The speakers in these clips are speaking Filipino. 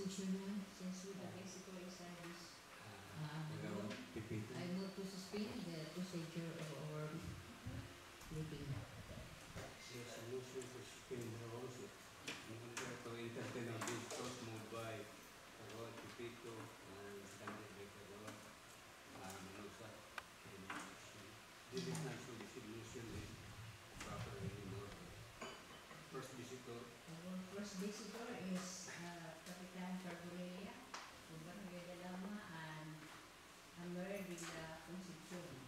position na since with the Mexico service. I moved to suspend the procedure of our meeting. Yes, I move to suspend the rules in order to entertain our discourse moved by Kagawad Pipito and seconded by Kagawad Manusa. This is not so designation is properly in order. First visitor. Our first visitor is Kapitan Carborea from Barangay Dalama and Amber de la Concepcion.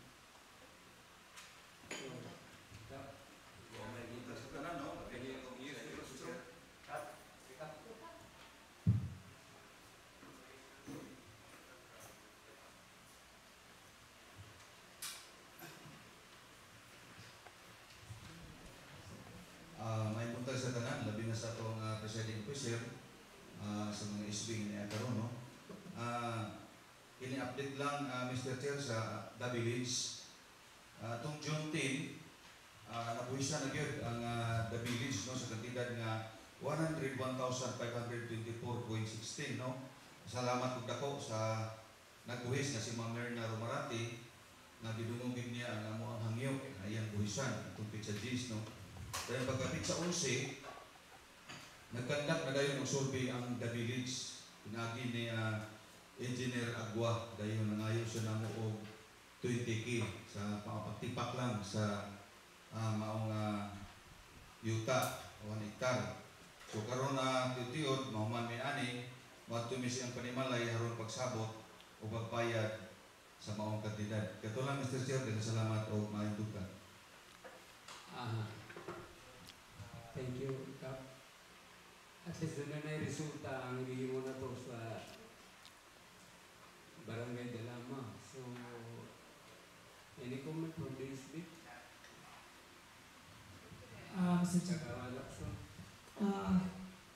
May punta sa tanan, labi na sa itong presiding officer sa mga isbing ni Akaroon. No? Ini-update lang, Mr. Chair, sa The Village. Itong June 10, nabuhisan na yun ang The Village no, sa kantidad nga 101,524.16. No? Salamat po dako sa nagbuhis na si Ma'am Merna Romarati na bidungugin niya ang amo ang hangyo. Ayan, buhisan itong pizza G's. No? Dahil pagkapit sa 11, nagkandak na dayon ang survey ang The Village. Pinagi ni Engineer Agua, dayon nangayon siya na mo og 20K sa pangapagtipak lang sa maong yuta o 1 hektar. So karon na tiyod, mahuman may ani, matumis ang panimalay haron pagsabot o pagbayad sa maong kantidad. Kato lang Mr. Chair, salamat o maayong Thank you, Kap. At least doon na resulta ang hindi mo na to sa Barangay Dalama. So, any comment from this bit? Mr. Chair.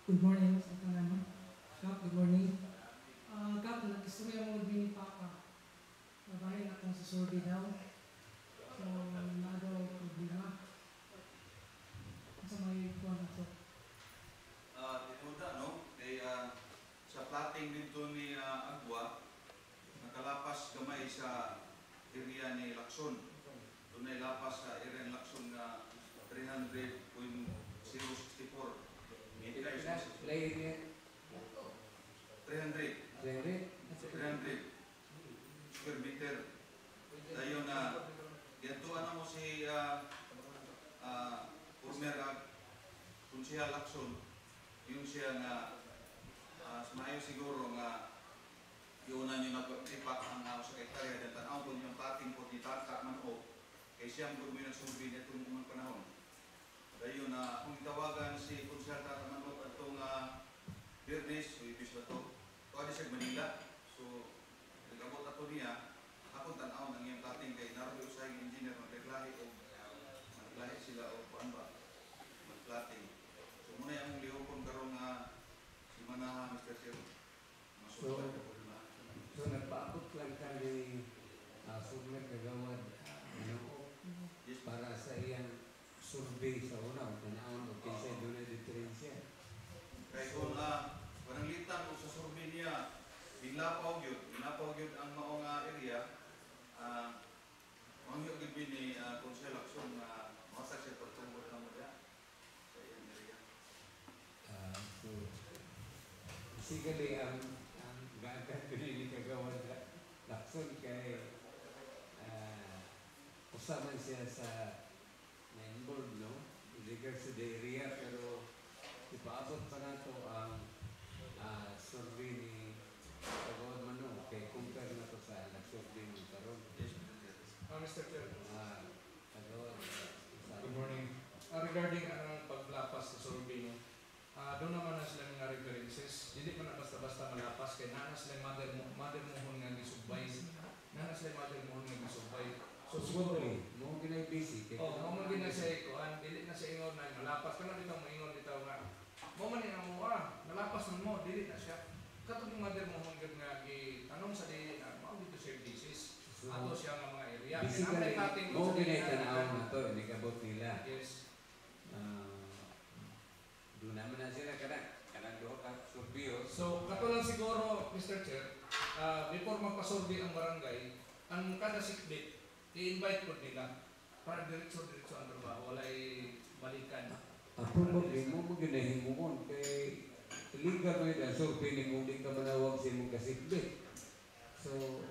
Good morning sa tanan. Kap, good morning. Kap, nakistorya mo din ni Papa. Nabahin akong sa survey daw. So, nadaw problema. Sa may kuwan na to. Tinuda, no? Sa plating dito ni Agua, nakalapas gamay sa area ni Lacson. Doon ay lapas sa area ni Lacson na 300.064. Play 300 square meter. Dayon na yantuan na mo si former Kunsihal Lacson, yung siya nga sumayo siguro nga iunan nyo nagtipak ang sa hektarya dahil tanaw po yung pating po ditata man o kay siyang gumi nagsubi na itong umang panahon. Dayon na kung itawagan si Kunsihal Tata Manok at itong Bernes, so ibis ba ito? Ito adi siya Manila. So, nag-abot ato niya, akong tanaw ng iyong pating kay naroon yung sa engineer maglahi o maglahi sila o kuan ba? Magplating. So muna yung lihokon karong si Manaha, Mr. Chair. So nagpaabot lang kami former Kagawad para sa iyang survey sa una. Tanawang o kinsa doon na diferensya. Kaya kung pananglitan o sa survey niya, binapaw yun ang maong area, mga yung gibin ni Kunsihal Lacson na masak siya pagtungkol na mo dyan sa iyang area. So, basically, ang gagawin ko ni Kagawad Lacson kay usaman siya sa na-involved, no? In regards to the area, pero ipaabot pa na ito ang survey ni Kagawad Mano kay compare na ito sa nag-survey ni Karon. Mr. Chair. Kagawad. Good morning. Regarding ang paglapas sa survey niyo, doon naman na sila mga references. Hindi mo na basta-basta malapas kay nana sila mother mohon nga gisubay. Nana sila mother mohon nga gisubay. So siguro, mo ginay busy. mo man ginay sa ikuan, dili na sa ingon na malapas kana bitaw moingon bitaw nga. Mo man ni amo nalapas man mo, dili na siya. Katong yung mother mohon gud nga gitanong sa dili na mao dito services. Ato siya nga mga area. Basically, mo ginay tanaw na to, hindi kabot nila. Yes. Doon naman na sila kanang duha ka Surbio. So, kato lang siguro, Mr. Chair, before magpasolve ang barangay, ang kada sikbit, i-invite ko nila para diretso-diretso ang trabaho, walay balikan. Ako mo mo ginahin mo kon kay illegal mo yun. So, pinimuli ka manawag sa imong kasikbit. So,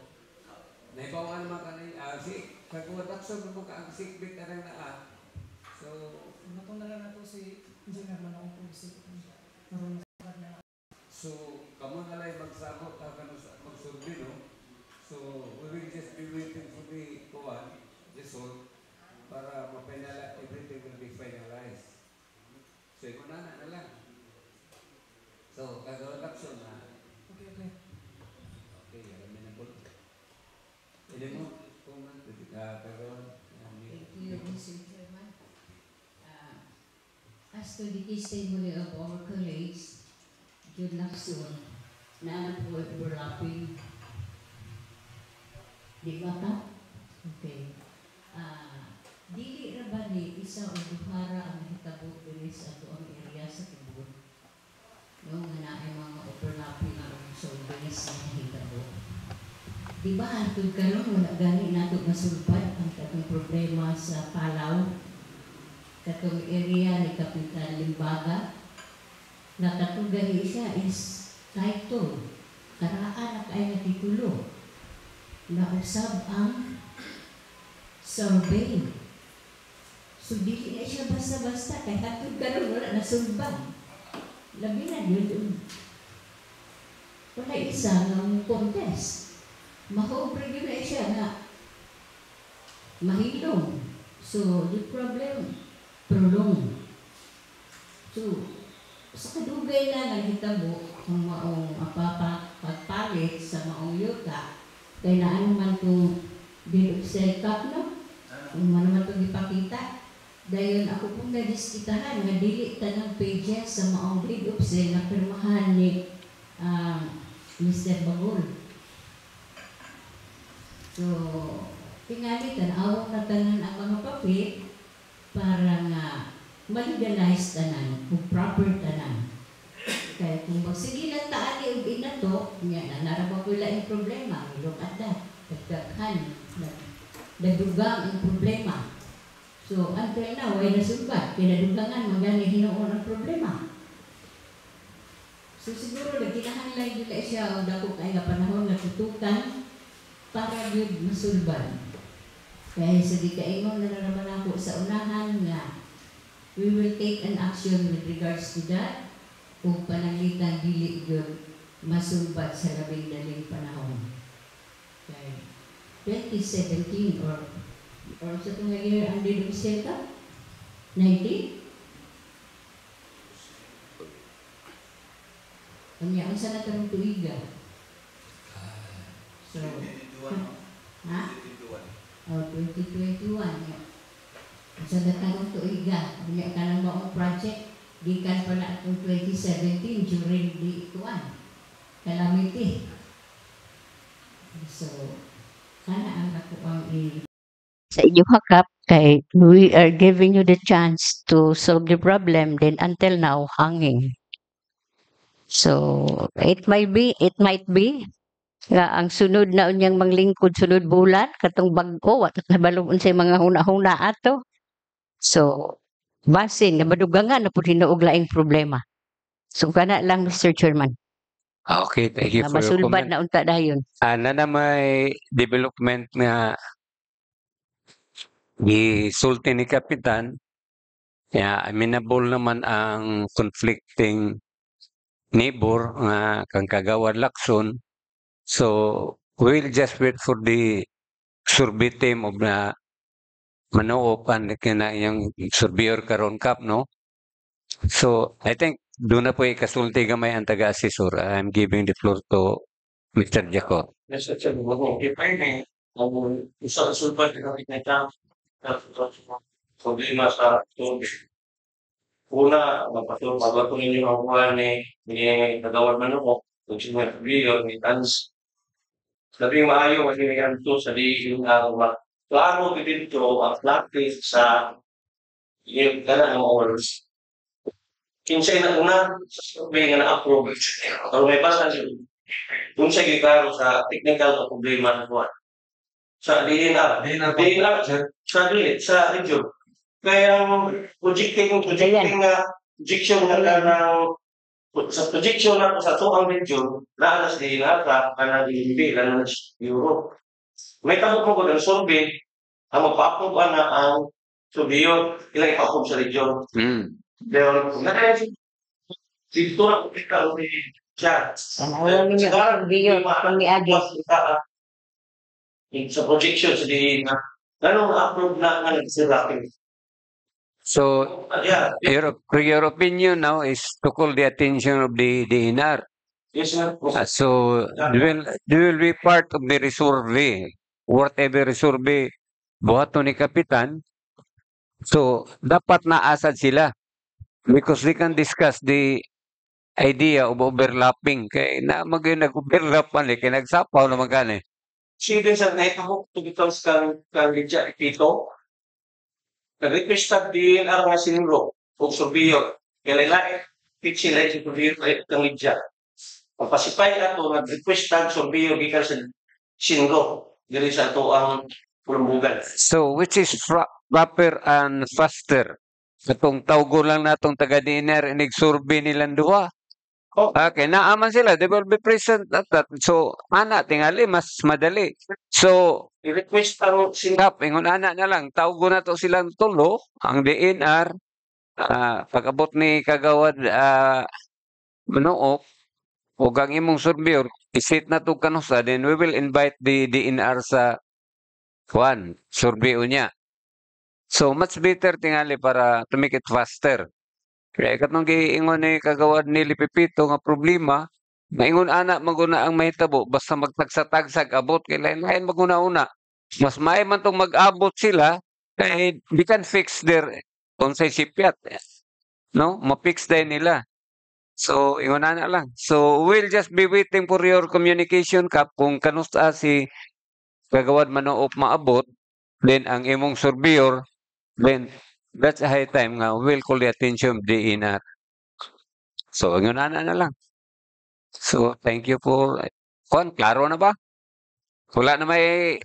naibawa naman ka na si kagwatakson mo ka ang sikbit na rin na So, Nato na lang nato si Engineer Manong kung isip ko. Naroon na na. so kamo na lang magsabot ka sa magsurvey, no? So, we will just be waiting for the result para mafinalize, everything will be finalized. So, ikaw na lang. So, kagwatakson na. Okay. Okay, alam na po. Hindi mo, kung kagawin. Thank you, Mr. Chairman. As to the testimony of our colleagues, Jud Lacson, na po overlapping. Di ba ka? Okay. Dili ra ba ni isa o duhara ang hitabo diri sa ato ang area sa tubod? Yung nga ay mga overlapping ang solvers na hitabo. Di ba hantod karon wala gani nato masulbad ang katong problema sa Palaw, katong area ni Kapitan Limbaga, na katong gani siya is title, karaan na kaya na titulo, na usab ang survey. So dili na siya basta-basta, kaya hantod karon wala nasulbad. Labi na yun. Wala isa ng contest. Mahobre yun na siya na mahilong. So, the problem, prolong. So, sa kadugay na naghitabo kung maong pagpalit sa maong yuta, kaya na ano man itong set up, no? Kung ano man itong ipakita. Dahil ako pong nadiskitahan, nga dili tanang pages sa maong grade of sale na pirmahan ni Mr. Bagol. So, tingali tanawang na tanan ang mga papel para nga ma-legalize tanan o proper tanan. Kaya kung magsige lang taali o inato, niya na naraba ko yung problema, look at that, nagdaghan, nadugang ang problema. So, until now, ay nasulbat, pinadugangan, magani hinoon ang problema. So, siguro, nagkinahanlay nila siya ang dako kaya panahon na tutukan para yun masulban. Kaya sa di kaingon na naman ako sa unahan nga we will take an action with regards to that kung pananglitan dili yun masulbat sa labing daling panahon. Kaya 2017 or sa itong year ang dinusel ka? 19? Kanya, ang sana tarong tuiga? So, ha? Oh, 2021. Sa datang tuiga, kanya ka ng maong project, di kan pala itong 2017 during the ikuan. Calamity. So, kana ang ako ang sa inyong hakap kay we are giving you the chance to solve the problem then until now hanging. So it might be nga ang sunod na unyang manglingkod sunod bulan katong bag-o at nabalong sa mga huna-huna ato. So basin na madugangan na pud hinuog laing problema. So kana lang Mr. Chairman. Okay, thank you Na for your masulbad comment. na unta dayon. Na may development nga gisulti ni Kapitan, amenable naman ang conflicting neighbor nga kang Kagawad Lacson. So, we'll just wait for the survey team of na manuopan kina yung surveyor karon kap, no? So, I think doon na po ikasulti gamay ang taga-assessor. I'm giving the floor to Mr. Jaco. Mr. Chairman, if I may, isang sulbat na kita problema sa tubig. Una, magpatuloy niyo ang buwan ni Kagawad Manok, kung sino video, ni Tans. Labing maayo, kasi may anto sa liing ang klaro dito ang practice sa yung kanang oras. kinsay na una sa survey nga na-approve. Pero may basta kung sa klaro sa technical na problema na kuwan. Sa DNR. DNR, sa region. Kaya ang projecting sa projection na sa tuang region, naalas DNR ka, kanang DNB, kanang Europe. May tabok mo ko ng survey, ang magpa-approve na ang surveyor, ilang ipa-approve sa region. Pero, dito na kung ikaw siya. Tanawan ninyo ang surveyor kung niagi. Sa projection sa DNR, ganun approve na ang sirapin. So, Yeah, your opinion now is to call the attention of the DNR. yes, sir. So, they will be part of the resurvey. Whatever resurvey buhaton ni Kapitan. So, dapat naasad sila. Because they can discuss the idea of overlapping. Kaya na nag-overlap man kaya nagsapaw naman gani. Sige sa naitahok to becomes kang Lydia Ipito. Nag-request din ang mga sinuro o surveyor. Kaya lahat pitch sila yung surveyor ng Lydia. Pagpasipay na ito, nag-request ang surveyor gikan sa sinuro. Dili sa ito ang pulumbugan. So, which is proper and faster? Katong tawgo lang natong taga-DNR inig-survey nilang duha. Oh. Okay, naaman sila. They will be present at that. So, ana, tingali, mas madali. So, I-request ang sinuro. ingon ana na lang, tawgo na to silang tulo, ang DNR, pag-abot ni Kagawad Manook, o ang imong surveyor, isit na to kanusa, then we will invite the DNR sa surveyo niya. So, much better tingali para to make it faster. Kaya katong giingon ni Kagawad ni Lipipito nga problema, maingon ana maguna ang mahitabo basta magtagsa-tagsag abot kay lain-lain maguna-una. Mas may man tong mag-abot sila kay we can fix their unsay sipyat. No, ma-fix din nila. So, ingon ana lang. So, we'll just be waiting for your communication Kap kung kanusta si Kagawad Manoop maabot, then ang imong surveyor, then that's a high time nga we'll call the attention of the DNR. So, ingon ana na lang. So, thank you for klaro na ba? Wala na may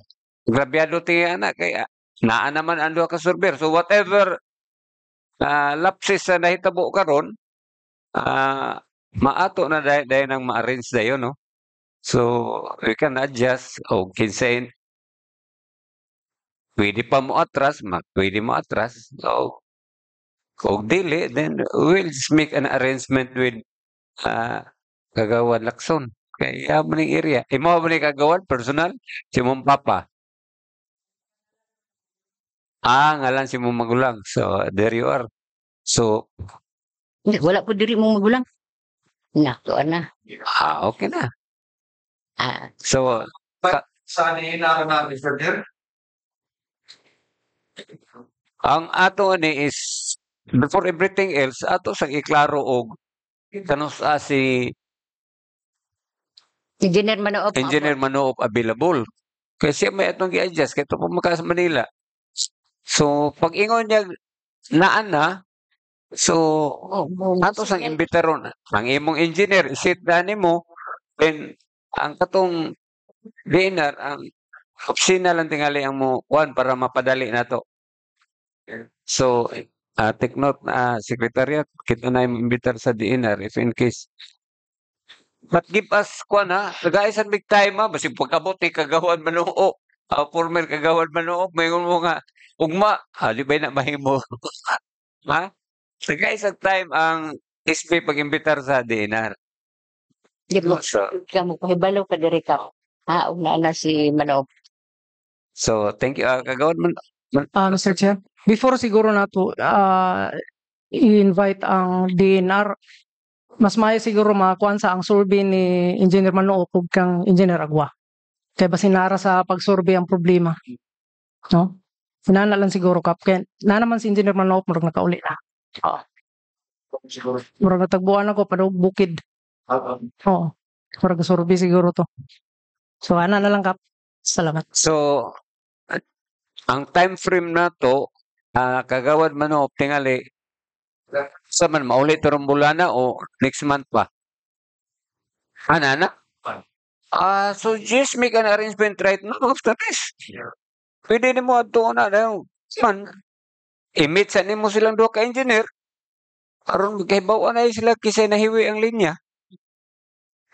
grabyado tinga na kaya naa naman ang duha ka surveyor. So, whatever lapses na nahitabo karon, maato na dahil nang ma-arrange dayon, no? So, we can adjust o kinsain pwede pa mo atras, pwede mo atras. So, kung dili, then we'll just make an arrangement with Kagawad Lacson. Kaya mo ning area. Imo mo ni Kagawad, personal, si mong papa. Ngalan si mong magulang. So, there you are. So, Wala po diri mong magulang. Nakuha na. okay na. So, Saan inaaraw namin further? ang ato ni is before everything else ato sa iklaro og kanus si Engineer Manoop available. Kasi may atong gi-adjust kay to pamakas Manila. So pag ingon niya naan na, so ato sang imbitaron ang imong engineer isit na nimo, then ang katong DNR ang opisina lang tingali ang mo para mapadali nato. So, take note secretariat, kita na yung imbitar sa DNR if in case. But give us, guys, and big time, basi pagkabot ni Kagawad Manoop, former Kagawad Manoop, mayroon mo nga, ugma, di ba na mahimo? Ha? So, guys, at time, ang SB pag-imbitar sa DNR. Di mo, kamu pahibalo ka diri ka. Una na si Manoop. So, thank you, Kagawad Mr. Chair, before siguro na to i-invite ang DNR, mas maayo siguro makakuan sa ang survey ni Engineer Manoop ug kang Engineer Agwa. Kaya ba sinara sa pag-survey ang problema? No? Sinana lang siguro Kap. Kaya na naman si Engineer Manoop murag nakauli na. Murag natagbuan ako pa bukid. Oo. Murag survey siguro to. So ana na lang Kap. Salamat. So, ang time frame na to, Kagawad Manoop tingali, Sa man maulit tarong bulana o next month pa? Ana? So just make an arrangement right now after this. Pwede nimo adto na daw. Man, i-meet sa nimo silang duha ka engineer. Aron magkahibaw na sila kisay nahiwi ang linya.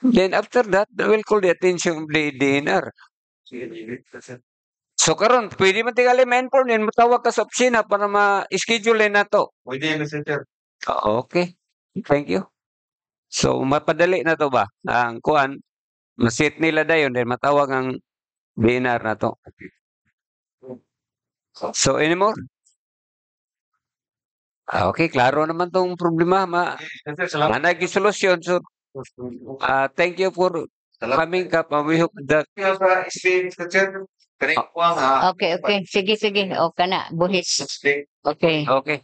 Then after that, they will call the attention of the DNR. So karon, pwede man tingali ma-inform din, matawag ka sa opisina para ma-schedule na to. Pwede, Mr. Chair. Okay. Thank you. So mapadali na to ba? Ang kuan, ma-set nila dayon then matawag ang DNR na to. So anymore? Okay, klaro naman tong problema. Mr. Chair, salamat. Managi solusyon. So thank you for coming up. We hope that Sa SP, Mr. Chair. Kanina po ang Okay. Sige. O ka na, buhis. Okay. okay.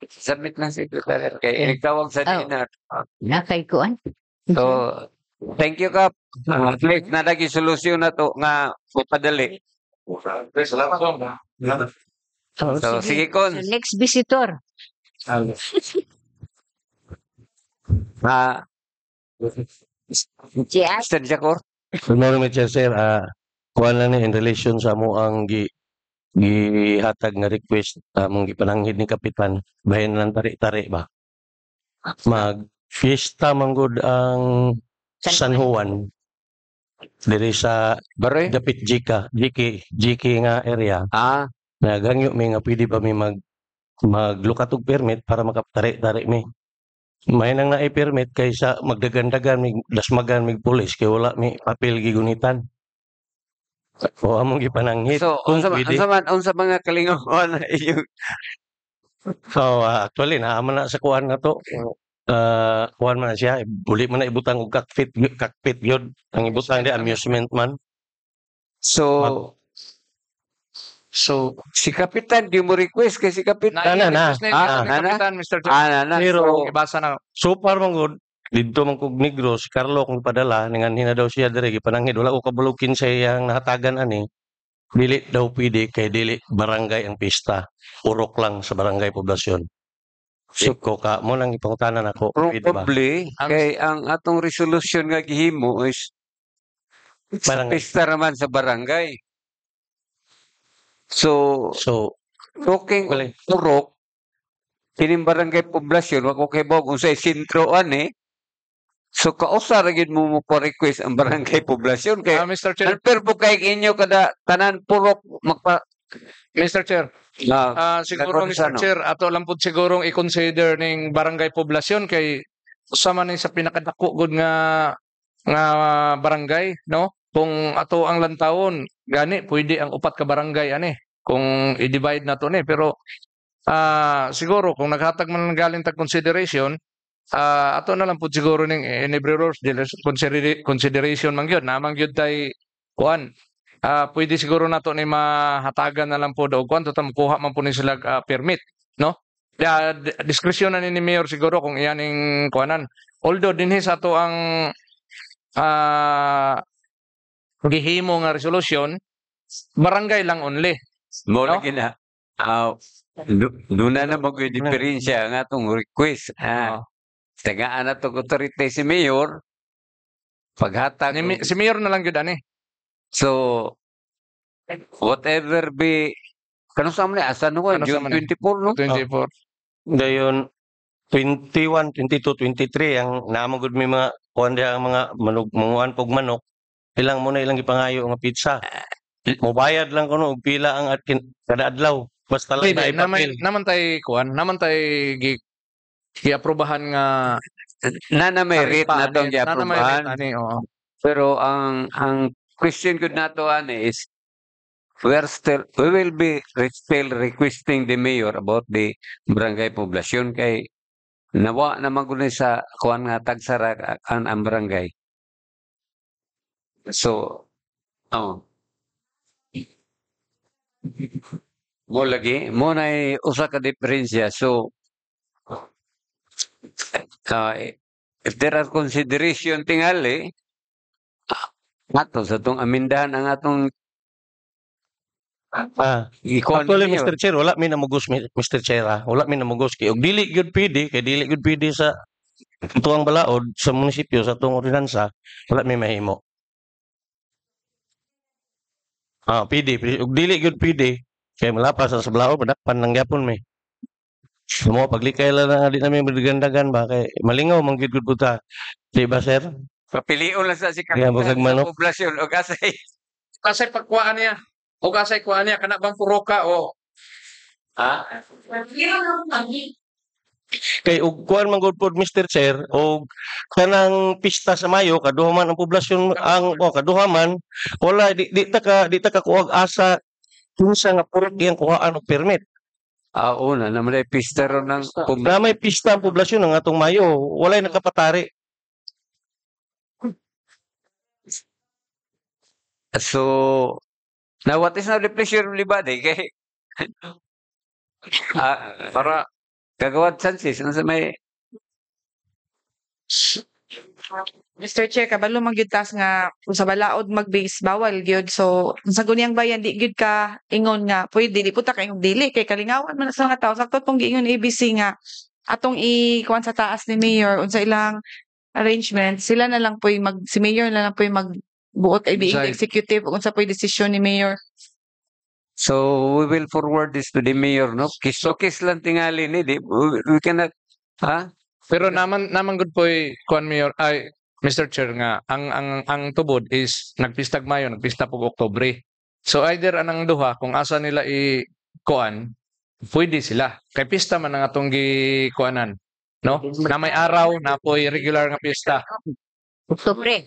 Submit na secretary. Okay, tawag sa Oh. DNR. Nakay kuan. So, thank you, Kap. At least nadagi solusyon na to nga mapadali. Salamat po. So, sige, Kon. So, next visitor. Si As. Mr. Jacor. Good morning, Mr. Sir. Kuha lang ni in relation sa mo ang gihatag nga request mong gipananghid ni Kapitan bahin lang tari-tari ba. Fiesta manggod ang San Juan diri sa Baroy? dapit GK nga area. Naghangyo mi nga pwede pa mi maglukat og permit para makaptari-tari mi. May nang naay permit kaysa magdagan-dagan mig dasmagan mig pulis kay wala mi papel gigunitan. O among gipananghid So, kung unsa pwede. unsa mga kalingawan yung So, actually naaman na sa kuan na to. Kuan man na siya, buli man na ibutang og cockpit gyud. Ang ibutang di amusement man. so si Kapitan di mo request kay si Kapitan. Na. Kapitan, Mr. Chair. Pero Ibasa na. so far man gud dito man kog Negro si Carlo kung padala ningan hina daw siya dire gipananghid wala ko kabulukin sa iyang nahatagan ani. Dili daw pwede kay dili barangay ang pista. Urok lang sa barangay poblasyon. So ko ka mo nang ipangutanan ako pwede ba? Probably kay ang atong resolution nga gihimo is sa Barangay. pista naman sa barangay. So, So, talking Wala. turok, kining barangay poblasyon, wag kay bog unsay sentro ani. So kausa ra gid mo request ang barangay poblasyon kay Mr. Chair. unfair po kay inyo kada tanan purok magpa Mr. Chair. Siguro, Mr. Chair, ato lang po sigurong i-consider ning barangay poblasyon kay usama ni sa pinakadako gud nga barangay, no? Kung ato ang lantawon, gani pwede ang upat ka barangay ani kung i-divide na to ni pero siguro kung naghatag man galing tag consideration ato na lang po siguro ning enabler consideration man gyud na man gyud tay kuan pwede siguro nato ni mahatagan na lang po daw kuan tutam kuha man po ni sila permit no diskresyon na ni mayor siguro kung iyan ning kuanan although dinhi sa ato ang gihimo nga resolution barangay lang only mo No? lagi na. Doon na magay diferensya ang atong request. Tagaan na to authority si mayor paghatag si mayor na lang gyud ani so whatever be kano sa man asa no Ano sa June man? 24 no 24 dayon 21, 22, 23 ang naamagod may mga kuan diha ang mga manguan pog manok. Ilang mo na ilang gipangayo nga pizza. Mobayad lang kuno og pila ang kada adlaw. Basta lang na ipapil. naman tay kuan naman tay gi-aprobahan nga na may rate na tong na may rate gi-aprobahan. ani oo Pero ang question ko nato ani is we will be still requesting the mayor about the barangay poblasyon kay nawa naman ko sa kuan nga tagsara ang barangay. So mo lagi mo na usa ka diferensya so if there are consideration tingali ato sa tong amindahan ang atong Ikuan Actually, ni Mayor. Mr. Chair, wala mi namugos, Mr. Chair, wala mi namugos kay og dili gyud pwede, kay dili gyud pwede sa tuwang balaod sa munisipyo sa tuwang ordinansa, wala mi mahimo. Pwede, og dili gyud pwede, kay malapas sa balaod, madakpan lang gyapon mi. Mo paglikay lang na di namin magandagan ba kay malingaw man gyud gud buta. Di ba, sir? Papilion lang sa si Kaya kapitan basag sa manok. poblasyon o kasay. Kasay pagkuhaan niya. O kasay kuhaan niya, kana bang puro ka o Ha? Kay ug kuan man gud pod, Mr. Chair, og kanang pista sa Mayo kaduha man ang poblasyon kaduha man wala di ta ka kuwag asa kinsa nga puro iyang kuhaan og permit. Una naman ay pista ron ng Na may pista ang poblasyon ng atong Mayo, walay nakapatari. So, now what is now the pleasure of Libade? Kay, para kagawad chances, ano sa may, Mr. Chair, kabalo magyutas nga kung sa balaod mag-base bawal gyud. So sa gunyang bayan di gyud ka ingon nga pwede di puta kay dili kay kalingawan man sa mga tawo sakto tong giingon ABC nga atong ikuan sa taas ni mayor unsa ilang arrangement sila na lang poy si mayor na lang poy magbuot kay being Right. executive unsa poy desisyon ni mayor. so we will forward this to the mayor, no? Kiss lang tingali ni, di, we cannot, ha? pero naman good po kuan mayor ay Mr. Chair nga ang tubod is nagpistag Mayo, nagpista pug Oktubre. So either anang duha kung asa nila kuan pwede sila. Kay pista man ang atong gikuanan, no? Na may araw na po'y regular nga pista. Oktubre.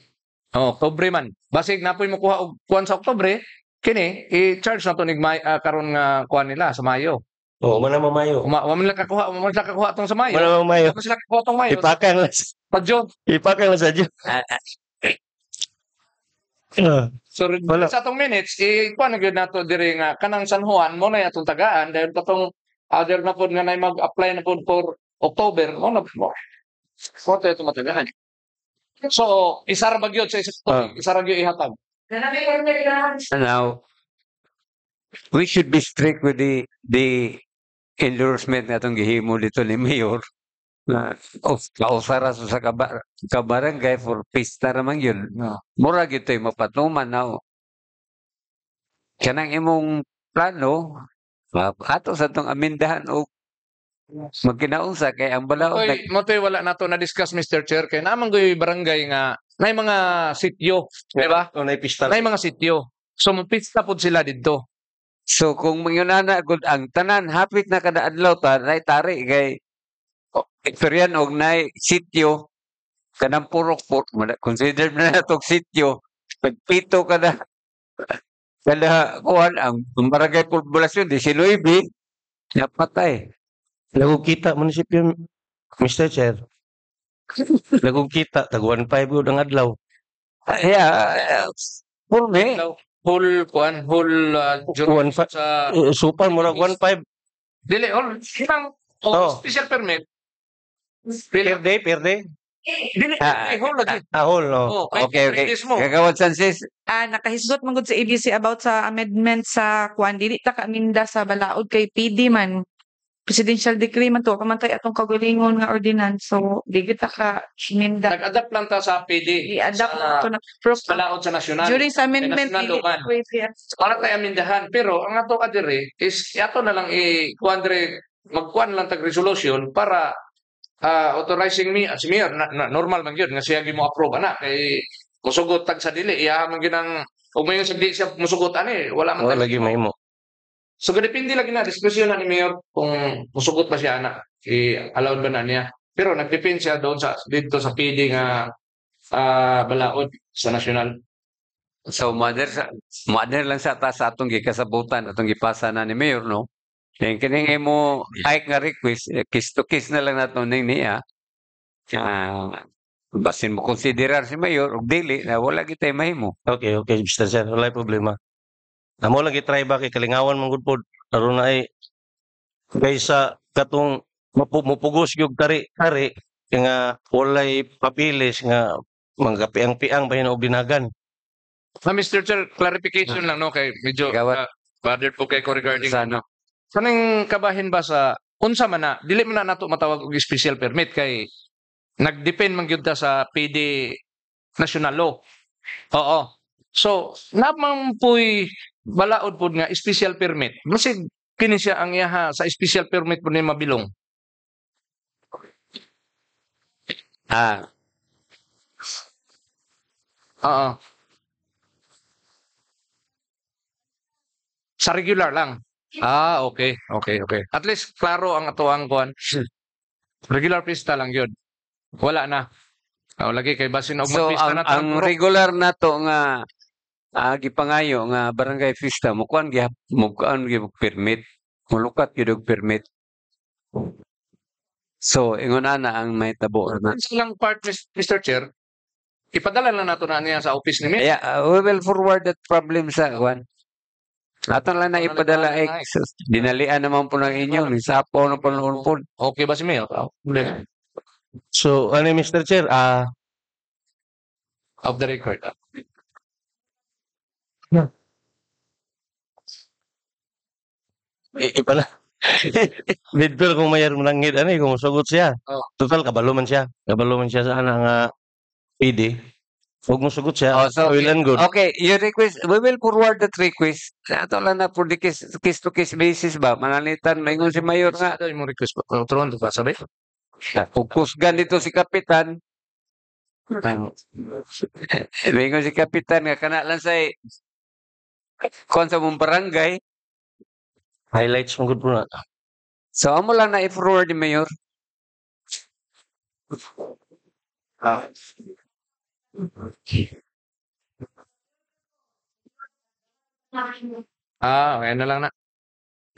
Oktubre man. Basig na po'y makuha og kuan sa Oktubre, kini i-charge na to nig karon nga kuan nila sa Mayo. Mana mamayo. Wa man lang kakuha tong sa Mayo. Mana mamayo. Wa sila kakuha tong Mayo. Ipakang lang. Pag June. Ipakang lang sa Diyo. So Wala. sa atong minutes, kuan na gyud nato diri nga kanang San Juan mo na atong tagaan dahil katong other na pod nga nay mag-apply na pod for October mo na mo. Mo tayo matagaan. So isara ba gyud sa isara gyud ihatag. Now, we should be strict with the endorsement na itong gihimo dito ni Mayor na kausara sa kabarangay for pista naman yun. Mura gito yung mapatuman na kanang imong plano ato sa itong amindahan o magkinaunsa kay ang balaod Motoy wala nato na discuss Mr. Chair kay naman goy barangay nga nay mga sityo, di ba? O na pista. Nay mga sityo. So mapista pod sila didto. So kung mangyunana gud ang tanan hapit na kada adlaw ta nay tari kay ektoryan og nay sityo kanang purok consider na natong sityo pagpito kada kuan ang barangay populasyon 19 napatay. Lagog kita munisipyo, Mr. Chair. Lagog kita tag 1.5 gud ang adlaw. For me, Whole One five. sa Super murag 1.5 dili all kinang special permit. per day. Dili whole lagi. Whole no. okay. Mo. Kagawad Sansis, Nakahisgot man gud sa ABC about sa amendment sa kuan dili ta ka aminda sa balaod kay PD man presidential decree man to pamantay atong kagalingon nga ordinance so di kita ka aminda Nag-adapt lang ta sa PD. i-adapt sa to na proof balaod sa nasyonal. during sa amendment national dili local. pwede yan. Para tayo amindahan. Pero ang ato ka diri is ato na lang magkuan lang tag resolution para authorizing me si mayor na normal man gyud nga siya mo approve ana kay musugot tag sa dili iya man ginang ug mayon sa di siya musugot ani wala man Wala lagi mahimo. So depende lagi na diskusyon na ni mayor kung musugot ba siya ana i-allowed ba na niya. Pero nagdepende siya doon sa dito sa PD nga balaod sa nasyonal. so mother lang sa ta sa atong gikasabutan atong gipasa na ni Mayor, no? Then kining imo hike nga request, kiss to kiss na lang nato ning niya. Basin mo konsiderar si Mayor og dili na wala kitay mahimo. Okay, Mr. Chair, wala problema. Amo lagi try ba kay kalingawan man gud pod aron na ay kaysa katong mupugos gyud tari nga walay papilis nga manggapiang-piang bahin og dinagan. Mr. Chair, clarification lang no kay medyo Gawat. Bothered po kay ko regarding Sa ano? Kanang kabahin ba sa unsa man na dili man na nato matawag og special permit kay nagdepend man gyud ta sa PD national law. Oo. So, namang puy balaod pud nga special permit. Basig kini siya ang iyaha sa special permit pud ni mabilong. Ah, Oo. Sa regular lang. Okay. At least klaro ang ato ang kuan. Regular pista lang yun. Wala na. Lagi kay basin og so magpista ang, na ang tarong regular na to nga gipangayo nga barangay fiesta mo kuan permit. Mulukat gyud og permit. So ingon ana ang may tabo na. Sa lang part, Mr. Chair, ipadala lang nato na niya sa office ni Miss. Yeah, we will forward that problem sa kuan. Aton lang na ipadala dinalian naman po ng inyo, ni sapo na po noon po. Okay ba si Mayor? So, ano Mr. Chair, Of the record. ipala. Bidpil kung mayar manangit, kung sugot siya. Oh. Total, kabalo man siya. Kabalo man siya sa nga PD. Huwag mo sugot siya. Oh, so, Will and good. okay, your request, we will forward that request. Ato lang na for the case to case basis ba? Mananitan, maingon si Mayor nga. Ito yung request. Turon to pa, sabi? Pugkusgan dito si Kapitan. Maingon si Kapitan nga kana lang sa kon sa mong barangay. Highlights mo good po na. So, amo lang na i-forward ni Mayor. Okay na lang na.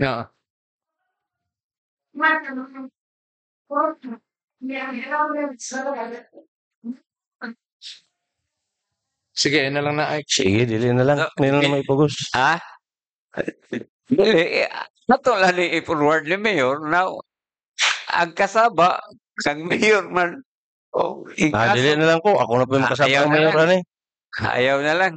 Oo. Sige, na lang na. Ay, Sige, dili na lang. Hindi na may pugos. Ha? Nato lang ni i-forward ni Mayor. Now, ang kasaba, kang Mayor man. Oh, Dili na lang ko. Ako na po yung Ayaw kasama ng na mayor. lang. Ayaw na lang.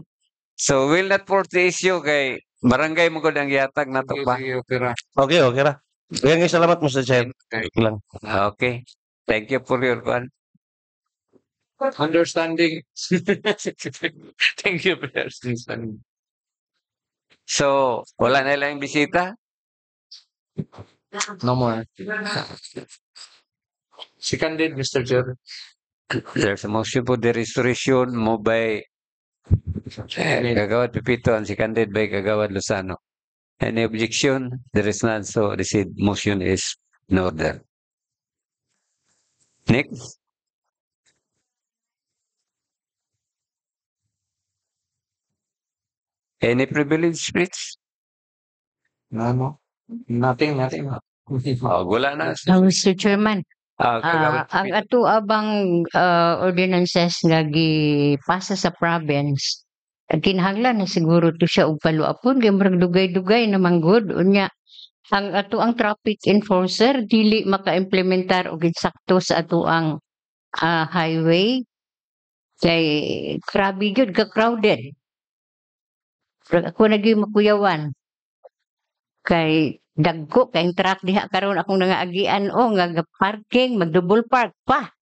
So, will not force the issue kay barangay mo ko ang yatag na to pa. okay ra. Okay ra. Kaya salamat Mr. Chair. Lang. Okay. Thank you for your one. Understanding. Thank you for your understanding. So, wala na lang bisita? No more. Seconded, Mr. Chair. There's a motion for the restoration moved by Kagawad Pipito and seconded by Kagawad Lozano. Any objection? There is none. So the said motion is in order. Next. Any privilege speech? No. Nothing. Oh, wala na. Mr. Chairman, Kagawad ang Pipito. ato abang ordinances nga gipasa sa province, kinahanglan na siguro to siya og paluapon kay murag dugay-dugay na manggod unya ang ato ang traffic enforcer dili maka-implementar og insakto sa ato ang highway kay grabe gyud ka crowded. Ako nagi makuyawan kay dagko kay truck diha karon akong nangaagian nga parking mag-double park pa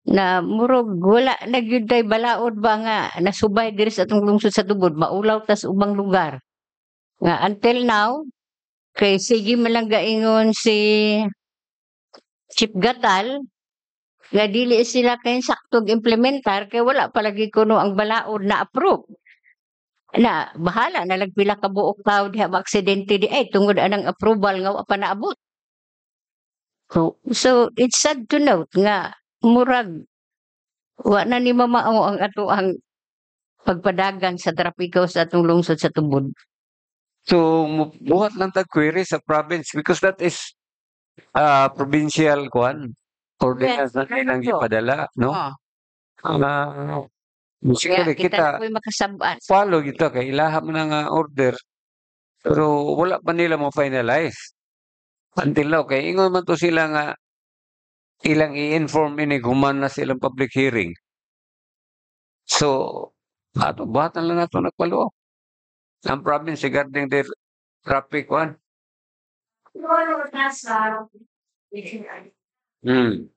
na murog wala na gyud tay balaod ba nga nasubay diri sa atong lungsod sa tubod maulaw tas ubang lugar nga until now kay sige man lang gaingon si Chief Gatal nga dili sila kay saktog implementar kay wala palagi kuno ang balaod na approve na bahala na lagpila ka buok tao diha ba aksidente di ay tungod anang approval nga wa pa naabot. So it's sad to note nga murag wa na ni mamao ang ato ang pagpadagan sa trapiko sa atong lungsod sa tubod. So, buhat lang tag query sa province because that is provincial kwan. Ordinance na nilang ipadala, no? Siguro kita kita na makasabaan. follow kita kay ilaha man nga order. Pero wala pa nila mo finalize. Until now, kay ingon man to sila nga ilang i-inform ini human na silang public hearing. So, buhatan lang nato nagpalo. Ang province regarding their traffic one. Hmm.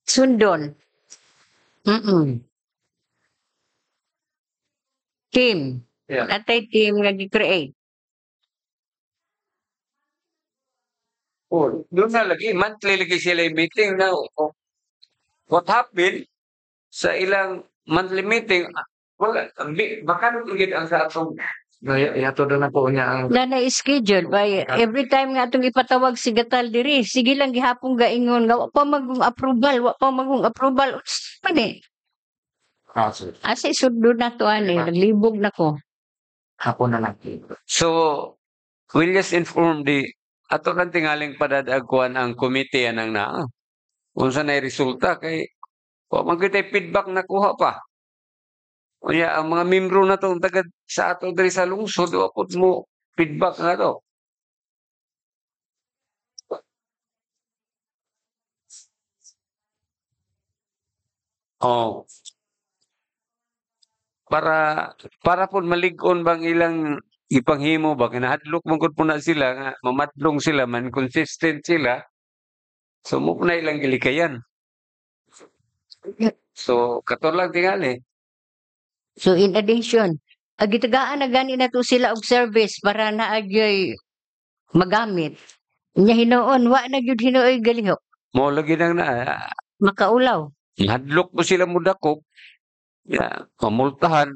Sundon. Team. Yeah. Natay team nga gi-create. Oh, doon na lagi, monthly lagi sila yung meeting na what happened sa ilang monthly meeting, wala, baka nagigit ang sa atong yato doon na po niya ang Na na-schedule by every time nga atong ipatawag si Gatal diri, sige lang gihapon gaingon nga wa pa magong approval. Mani, council. asa isudlo na to ani, naglibog na ko. Hapon na lang. So, we'll just inform ato kan tingaling padadagkuan ang committee anang na. Unsa na resulta kay wa man gyud tay feedback nakuha pa. Unya ang mga membro na to tagad sa ato diri sa lungsod wa pud mo feedback na to. Oh. Para pud malig-on bang ilang ipanghimo ba kinahadlok man gud po na sila nga mamadlong sila man consistent sila. So mo na ilang gilikayan. So kato lang tingali. So in addition, agitagaan na gani na to sila og service para naagyoy magamit. Nya hinuon wa na gyud hinuoy galihok. Mo lagi nang na Makaulaw. hadlok mo sila mudakop. Ya, pamultahan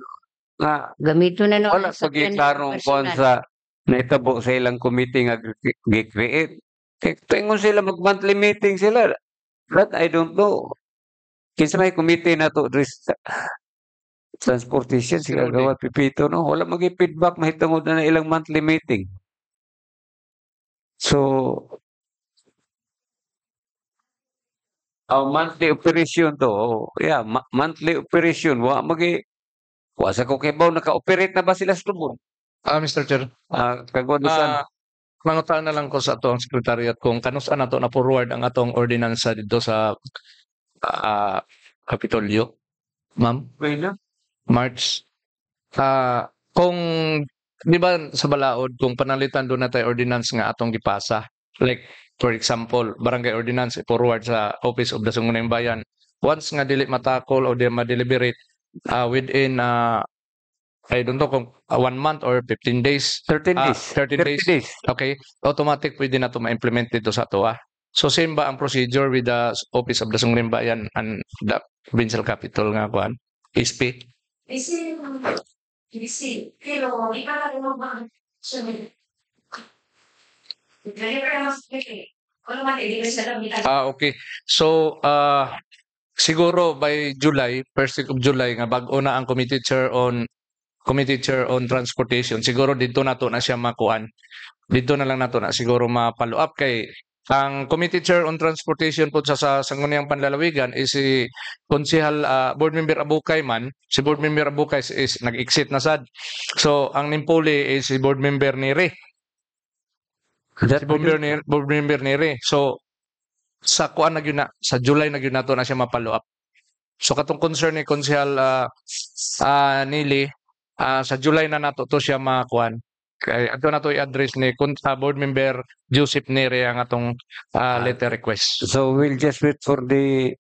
nga Gamito na no wala ang sakyan pagklarong kon personal. sa naitabo sa ilang committee nga gi-create. Kaya tingon sila mag-monthly meeting sila. But I don't know. Kinsa may committee na to transportation sila gawa pipito no. Wala magi-feedback mahitungod na ilang monthly meeting. So monthly operation to. Yeah, monthly operation. Wa sa ko kibaw naka-operate na ba sila sa tubod? Mr. Chair, Kagwadusan. mangutan na lang ko sa atong secretariat kung kanus-an nato na forward ang atong ordinansa dito sa Kapitolyo. Ma'am, Pwede. March. Kung di ba sa balaod kung panalitan doon na tayo ordinance nga atong gipasa. Like for example, barangay ordinance i-forward sa Office of the Sangguniang Bayan. Once nga dili matakol o di ma-deliberate within I don't know kung 1 month or 15 days. 13 days. 13 days. Okay. Automatic pwede na ito ma-implement dito sa ato. So same ba ang procedure with the Office of the Sangguniang Bayan and the Provincial Capital nga kuan? SP? Pero iba na rin mo ba? Okay. So, siguro by July, first week of July, nga bago na ang Committee Chair on Transportation, siguro dito na to na siya makuan. Dito na lang nato na siguro ma-follow up kay ang Committee Chair on Transportation po sa Sangguniang Panlalawigan is si Konsehal Board Member Abukay man. Si Board Member Abukay is nag-exit na sad. So, ang nimpuli is si Board Member Nere. Si Board Member Nere. So, sa kuan na gyud na, sa July na gyud nato na siya ma-follow up. So, katong concern ni Konsehal Nili, sa July na nato to siya makuan. Kaya ato na to i-address ni Board Member Joseph Nere ang atong letter request. So we'll just wait for the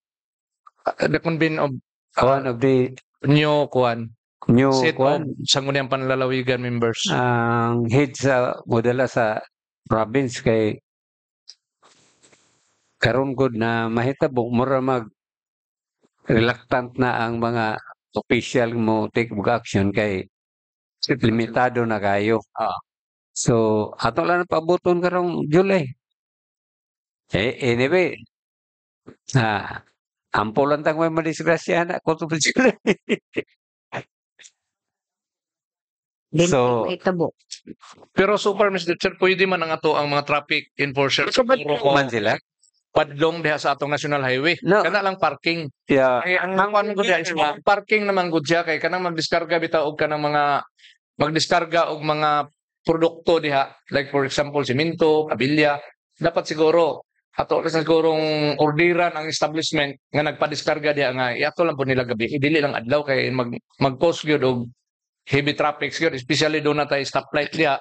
convene of one of the new kuan new set kuan of Sangguniang Panlalawigan members. ang head sa modela sa province kay karon gud na mahitabo mura mag reluctant na ang mga official mo take action kay limitado na kayo. So, ato lang na pabuton karong July. Anyway, ampo lang tang may madisgrasya na ko to July. So, Itabo. Pero super Mr. Chair, pwede man ang ato ang mga traffic enforcers man sila. padlong diha sa atong national highway. No. Kana lang parking. Yeah. Kay ang kuan gud diha is parking naman gud siya kay kanang magdiskarga bitaw og kanang mga magdiskarga og mga produkto diha like for example simento, kabilya, dapat siguro ato na sa sigurong orderan ang establishment nga nagpadiskarga diha nga iato lang po nila gabi, dili lang adlaw kay mag-cause gyud og heavy traffic gyud, especially doon na tayo stoplight diha,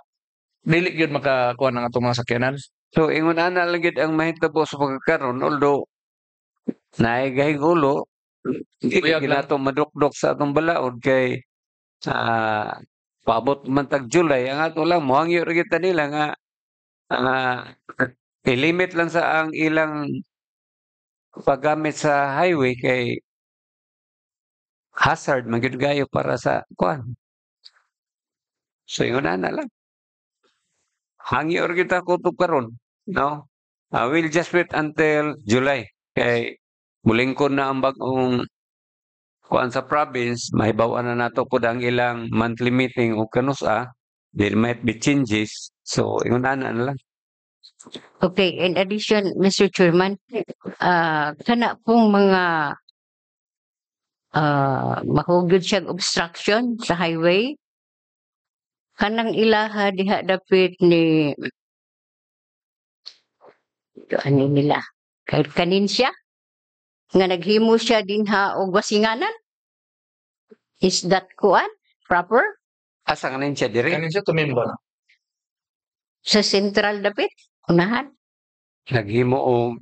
dili gyud makakuha ng atong mga sakyanan. So, ingon ana lang gid ang mahitabo sa pagkakaroon, although naigahig ulo, hindi Uyag lang. ginato madukdok sa atong balaod kay paabot man tag July, ang ato lang mohangyo ra gyud nila nga i-limit lang sa ang ilang paggamit sa highway kay hazard man gyud gayo para sa kuan. So, ingon ana lang. Hangyo ra gyud ako karon, no? We'll just wait until July kay mulingkod na ang bagong kuan sa province, mahibaw-an na nato pud ang ilang monthly meeting o kanusa. There might be changes. So, ingon ana na lang. Okay, in addition, Mr. Chairman, kana pong mga mahugid siyang obstruction sa highway, kanang ilaha diha dapit ni ano nila, kanin siya, nga naghimo siya dinha og wasinganan. Is that kuan proper? Asa kanin siya dire? Kanin siya tumimba. Sa central dapit, unahan. Naghimo og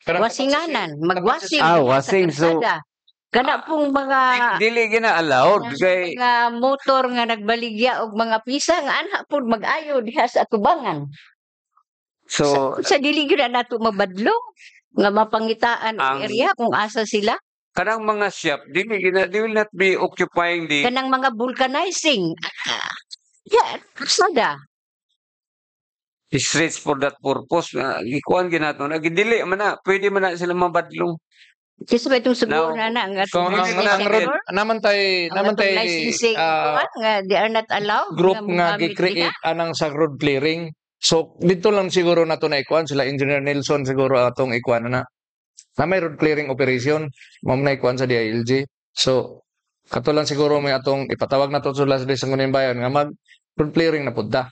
Wasinganan, magwasing. wasing. So, kana pong mga dili gina allowed kay mga motor nga nagbaligya og mga pisa nga anha pud mag-ayo diha sa atubangan. so Sa dili gyud na nato mabadlong nga mapangitaan og Ang- area kung asa sila. kanang mga shop dili gina they will not be occupying the Kanang mga vulcanizing. Yeah, sada. streets for that purpose. Ikuan ginato na dili man na pwede man na sila mabadlong. Kasi ba itong siguro Now, na nga So ang road naman tay licensing nga they are not allowed group nga magamit gi-create anang sa road clearing. So dito lang siguro nato na ikuan sila Engineer Nelson siguro atong ikuan na may road clearing operation mao na ikuan sa DILG. So kato lang siguro may atong ipatawag na to sila sa Sangguniang Bayan nga mag road clearing na pudta.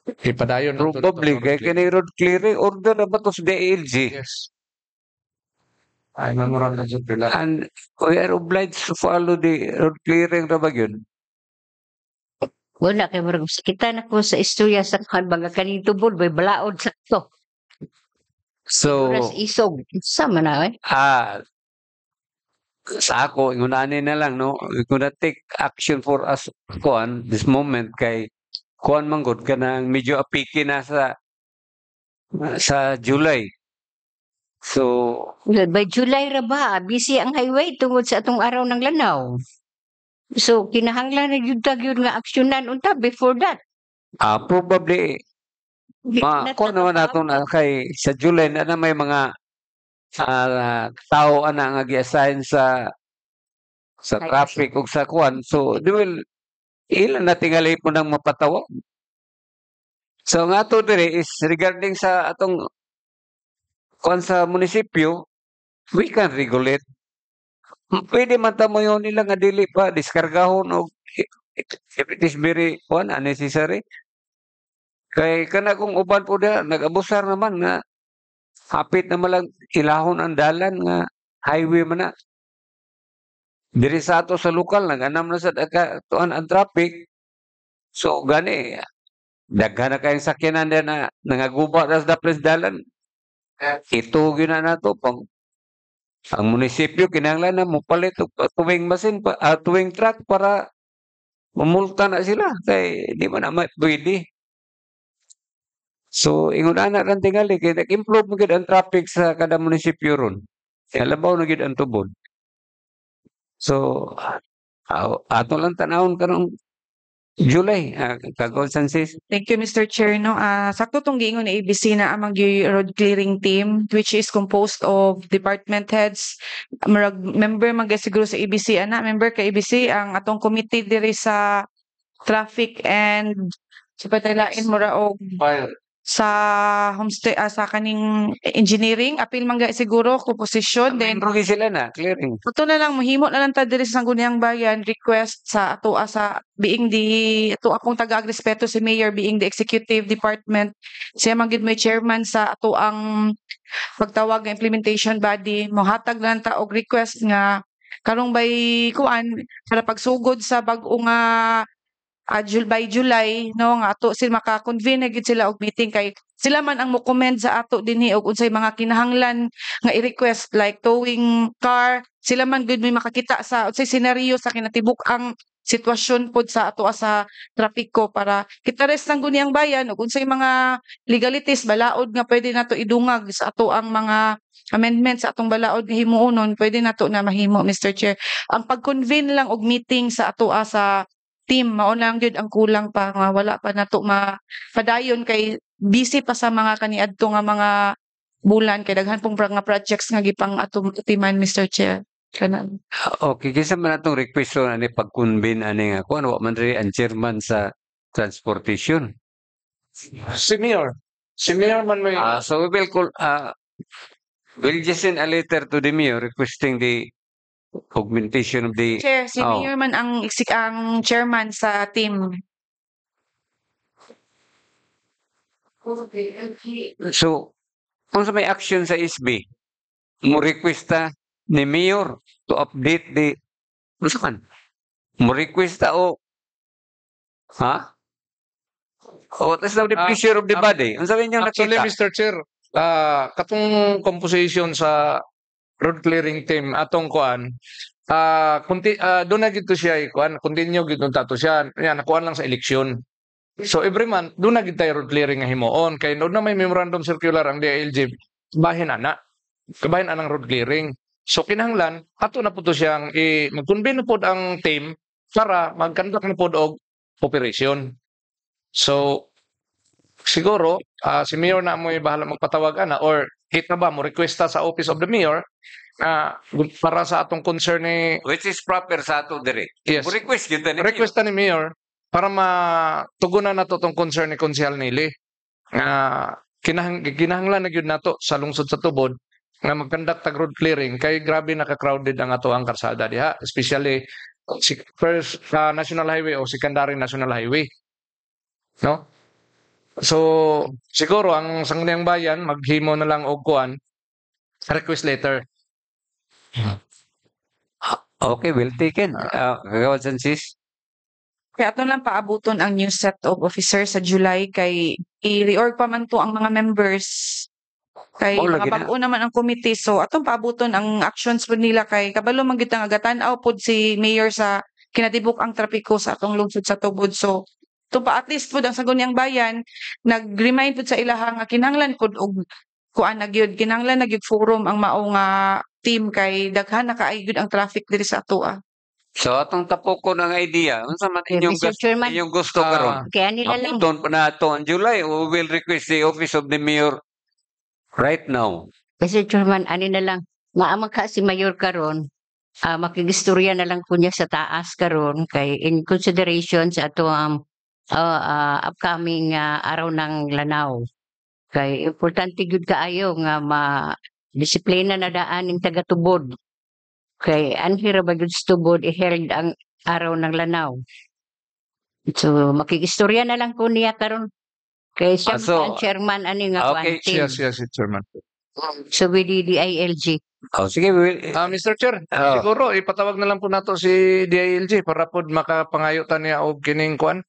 Ipadayon na to- Probably kay kini road clearing order na ba to sa DILG? Yes. Ay, memorandum sa pila. And we are obliged to follow the road clearing ra ba yun? Wala kay murag kita na ko sa istorya sa kan mga kanito bol bay balaod sa to. So, Oras isog sama na eh. sa ako, ingunanin na lang, no? We could not take action for us, kuan, this moment, kay kuan manggod ka nang medyo apiki na sa July. So, By July ra ba busy ang highway tungod sa atong araw ng lanaw. So kinahanglan na gyud tag yun nga aksyonan unta before that. probably, kuan naman nato na kay sa July na may mga tao ana nga gi-assign sa traffic ug sa kuan. So, they will ilan na tingali po nang mapatawa. So, nga to dire is regarding sa atong kuan sa munisipyo, we can regulate. Pwede man ta mo yun nila nga dili pa diskargahon og if it is very kuan unnecessary. Kay kana kung uban po da nag-abusar naman nga hapit na lang ilahon ang dalan nga highway man na. Diri sa ato sa lokal nag-anam na sa tuan ang traffic. So gani daghan na kayong sakyanan din na nangaguba na sa daples dalan. Ito gyud na nato pang ang munisipyo kinahanglan na mopalit og tuwing masin tuwing truck para mamulta na sila kay di man na pwede. So, ingon ana lang tingali kay nag-improve mo gid ang traffic sa kada munisipyo ron. Kaya labaw na gid ang tubod. So, ato lang tanawon karong July, Constances. Thank you, Mr. Chair. No, sakto tong giingon ni ABC na amang road clearing team, which is composed of department heads, member siguro sa ABC, member ka ABC, ang atong committee diri sa traffic and sa pataylain mura og sa homestay sa kaning engineering apil man gay siguro ko posisyon then Rugi sila na, clearing. Ito na lang, mahimo na lang ta diri sa Sangguniang Bayan, request sa ato sa being ato akong taga-agrespeto si Mayor being the executive department. Siya man gid may chairman sa ato ang pagtawag nga implementation body. Mohatag na lang ta og request nga karong by kuan para pagsugod sa bag-o nga by July no nga ato sila maka-convene na gid sila og meeting kay sila man ang mo-comment sa ato dinhi og unsay mga kinahanglan nga i-request like towing car sila man gud may makakita sa unsay senaryo sa kinatibuk-ang sitwasyon pod sa ato sa trapiko para kita res ng Guniang Bayan ug unsay mga legalities balaod nga pwede nato idungag sa ato ang mga amendments sa atong balaod nga himuonon pwede nato na mahimo Mr. Chair ang pag-convene lang og meeting sa ato sa team mao lang gyud ang kulang pa nga wala pa nato padayon kay busy pa sa mga kaniadto nga mga bulan kay daghan pong nga projects nga gipang atong timan Mr. Chair kanan Okay, kisa man atong request na ni pag-convene ani nga kuan wa man rin ang chairman sa transportation. Si Mayor man may So we will call we'll just send a letter to the mayor requesting the augmentation of the Chair si Oh. Mayor man ang ang chairman sa team So kung sa may action sa SB, mo requesta ni mayor to update the unsa man? Mo requesta o ha? What is the Ah, pleasure of the body? Unsa man yung actually, nakita? Mr. Chair, katong composition sa road clearing team atong kuan doon na gito siya kuan continue gito tato siya yan nakuan lang sa eleksyon. So every month doon na gid tayo road clearing nga himuon kay doon na may memorandum circular ang DILG bahin ana. Kabahin anang road clearing. So kinahanglan ato na puto siyang mag-convene na pod ang team para mag-conduct na pod og operation. So siguro si Mayor na mo bahala magpatawag ana or kita ba mo requesta sa Office of the Mayor para sa atong concern ni Which is proper sa ato dire. Yes. Mo request gyud ni requesta ni Mayor para matugunan nato tong concern ni Konsyal Nili nga kinahanglan na gyud nato sa lungsod sa tubod nga mag-conduct tag road clearing kay grabe naka-crowded ang ato ang karsada diha especially si first National Highway o secondary National Highway no so siguro ang Sangguniang Bayan maghimo na lang og kuan request letter. Okay, well taken. Kagawad Sansis. kaya ato lang paabuton ang new set of officers sa July kay i-reorg pa man to ang mga members kay Oh, lagi na. mabago naman ang committee so atong paabuton ang actions po nila kay kabalo man gid ang agatan-aw pod si mayor sa kinatibuk ang trapiko sa atong lungsod sa tubod so to pa at least pod ang Sangguniang Bayan nag-remind pod sa ilaha nga kinahanglan pod og kuan na gyud kinahanglan na gyud forum ang mao nga team kay daghan na kaay gyud ang traffic diri sa atoa. So atong tapok ko ng idea. Unsa man Okay, inyong Mr. Chairman. inyong gusto karon? Kaya nila lang. Abuton pa na ito ang July o we will request the Office of the Mayor right now. Mr. Chairman, ani na lang. Maamang ka si Mayor karon, makigistorya na lang po niya sa taas karon kay in consideration sa ato upcoming araw ng Lanao. Kay importante gyud kaayo nga disiplina na daan ng taga-tubod. Kay anhira ba gyud sa tubod i-held ang araw ng Lanao. So makigistorya na lang po niya karon. Kay siya So, ang chairman ani nga okay, team. Yes, Chairman. So with the DILG. Oh, sige, we will, Mr. Chair, Oh. siguro ipatawag na lang po nato si DILG para pod makapangayo ta niya og kining kuan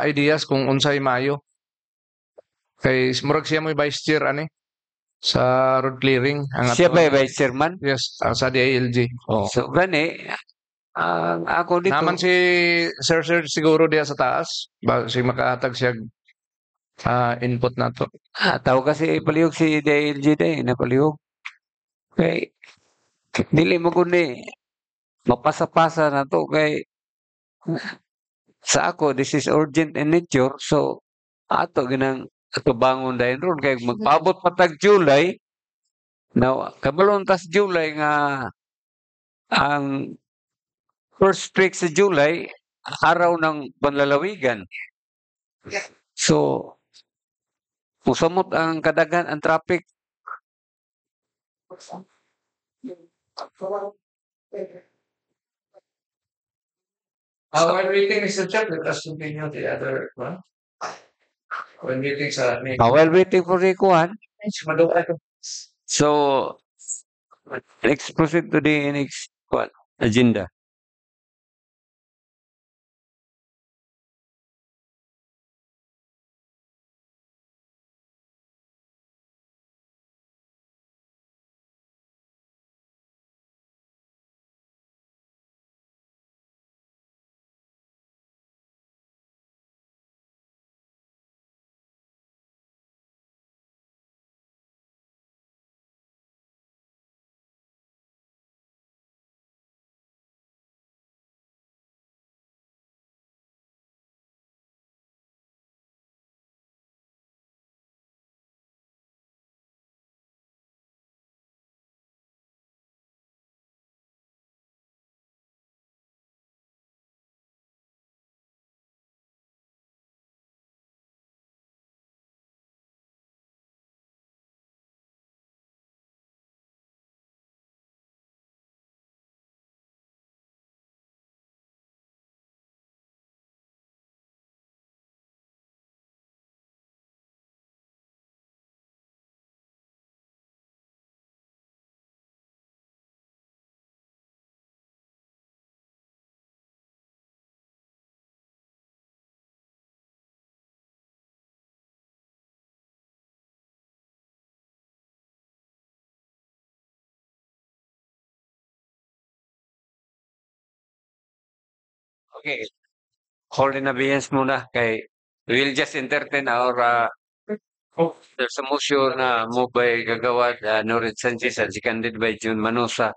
ideas kung unsay maayo. Kay murag siya mo vice chair ani sa road clearing ang siya ato- ba Vice Chairman? Yes, sa DILG. Oh. So, gani, ako dito, Naman si Sir siguro diya sa taas ba si makahatag siya input nato. tao kasi palihog si DILG day, napalihog. Kay, dili mo kundi, mapasa-pasa na to kay, sa ako, this is urgent in nature, so, ato ginang, ato bangon dahil ron, kay magpabot patag July, now, kabalon tas July nga, ang first week sa July, araw ng panlalawigan. So, Musamot ang kadaghan ang traffic. While waiting, Mr. Chair, let us continue the other one. When waiting sa While waiting for the kuan, Maduka. so let's proceed to the next kuan, agenda. Okay. Hold in abeyance muna kay we'll just entertain our there's a motion moved by Gagawad Norid Sanchez and seconded by June Manosa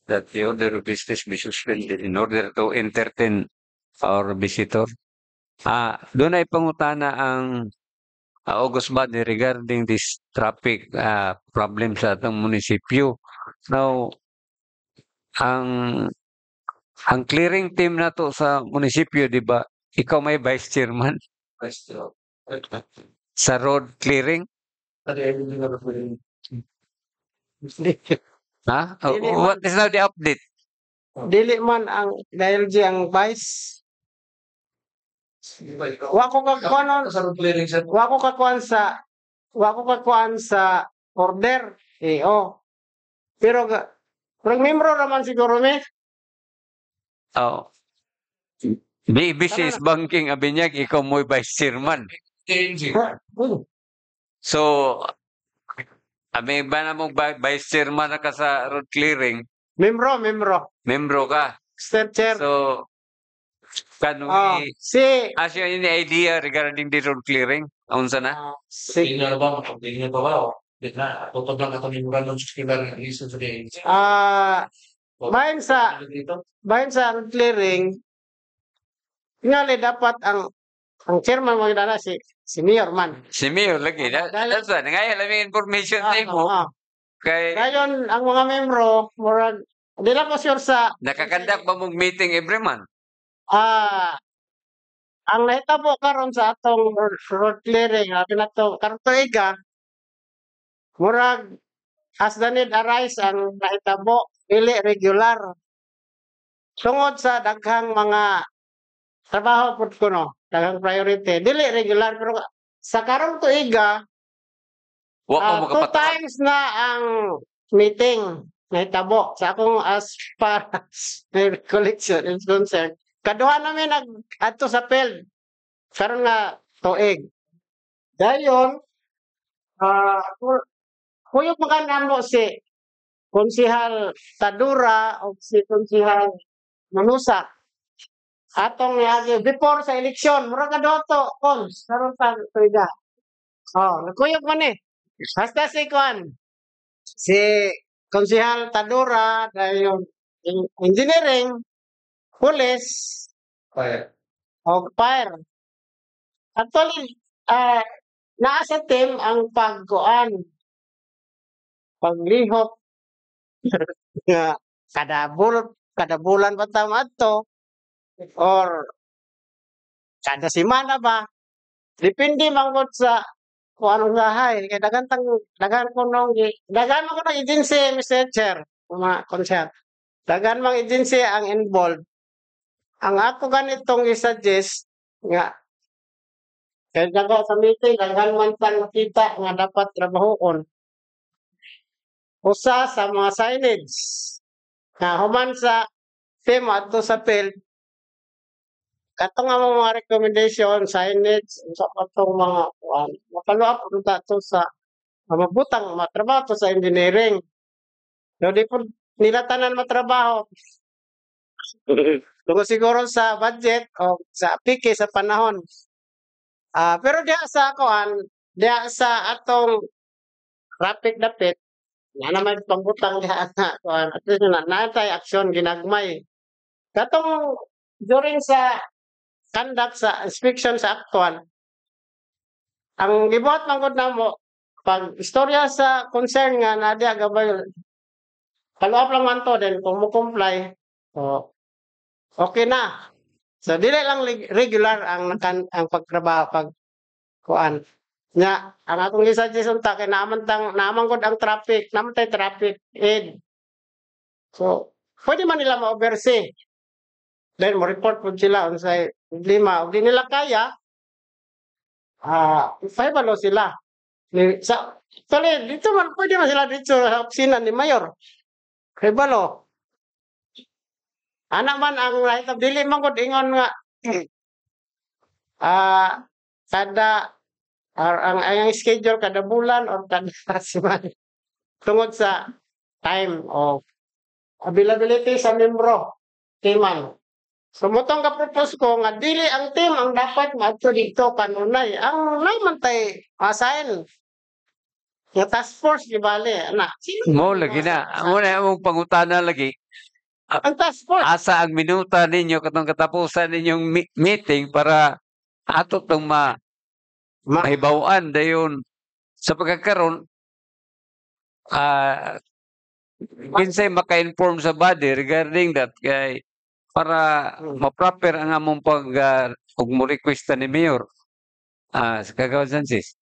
that the order of business be suspended in order to entertain our visitor. Doon ay pangutana ang August Body regarding this traffic problem sa atong munisipyo. Now, ang clearing team na to sa munisipyo, di ba? Ikaw may vice chairman sa road clearing. Ha? What is now the update? Dili man ang dahil di ang vice. Wako kakuan sa order. Pero membro naman siguro me. Oh. BBC is banking Abinyag, ikaw mo'y vice chairman. So, ba na mong vice chairman na ka sa road clearing? Membro. Membro ka. Mr. Chair. So, can we ask you any idea regarding the road clearing? Unsa na? Tingnan ba? Tingnan pa ba? Tutod lang ako ni Murano sa kailangan iso sa bayan sa road clearing, ngali dapat ang chairman mo na si Mayor man. Si Mayor lagi. That's why. Ngayon, lang information tayo mo. Kay ngayon, ang mga membro, murag, di lang ko sure sa nakakandak ba mong meeting every month? Ang nahitabo karon sa atong road clearing, karon tuiga, murag as the need arise ang nahitabo, dili regular. Tungod sa daghang mga trabaho pud kuno, daghang priority, dili regular pero sa karong tuiga, 2 times na ang meeting nahitabo sa akong as far as my recollection is concerned. Kaduha namin adto sa field karon nga tuig. Dayon kuyog makanamo si Konsehal Tadura o si Konsehal Manusa atong niagi before sa eleksyon mura ka to cons karon pa tuiga. Nakuyog man basta si Konsehal Tadura dayon engineering, police, fire. Actually, naa sa team ang paglihok kada bulan ba tama adto or kada semana ba depende man gud sa kung anong gahay. Kaya dagan ko nung, dagan mo ko ng agency, Mr. Chair, mga konser. Dagan mga agency ang involved. Ang ako ganitong i-suggest, nga, kaya daga sa meeting, dagan man tang makita nga dapat trabahoon. Usa sa mga signage, nga human sa team ato sa field, katong nga mga recommendation, signage, sa katong mga mapalo up to sa mabutang matrabaho to sa engineering. So di po nila tanan matrabaho. Tungkol siguro sa budget o sa piki sa panahon. Pero diha sa kuan, diha sa atong rapid dapit, na naman pangbutang diha na kuan. At least na natay action ginagmay. Katong during sa conduct sa inspection sa actual, ang gibuhat man gud namo pag istorya sa concern nga na diha gabay follow up lang man to then kung mo comply okay na. So dili lang regular ang pagtrabaho pag kuan. Nya ang atong gi-suggest ta kay naman gud ang traffic, naman tay traffic aid. So pwede man nila ma-oversee. Then mo report po sila unsay problema. Ug di nila kaya ifabalo sila. Sa actually, dito man pwede man sila dito sa opisina ni Mayor. Kay balo. Ana man ang right of dili man gud ingon nga kada ang schedule kada bulan or kada semana tungod sa time of availability sa membro timan. So motong ka propose ko nga dili ang team ang dapat maadto dito kanunay. Ang naman tay assign nga task force di bale ana. Mo lagi na. Amo na among pangutana lagi. Ang task force. Asa ang minuta ninyo katong katapusan ninyong meeting para ato tong mahibaw-an dayon sa pagkakaroon kinsay maka-inform sa body regarding that kay para ma-proper ang among pag mo request ni Mayor sa Kagawad Francis.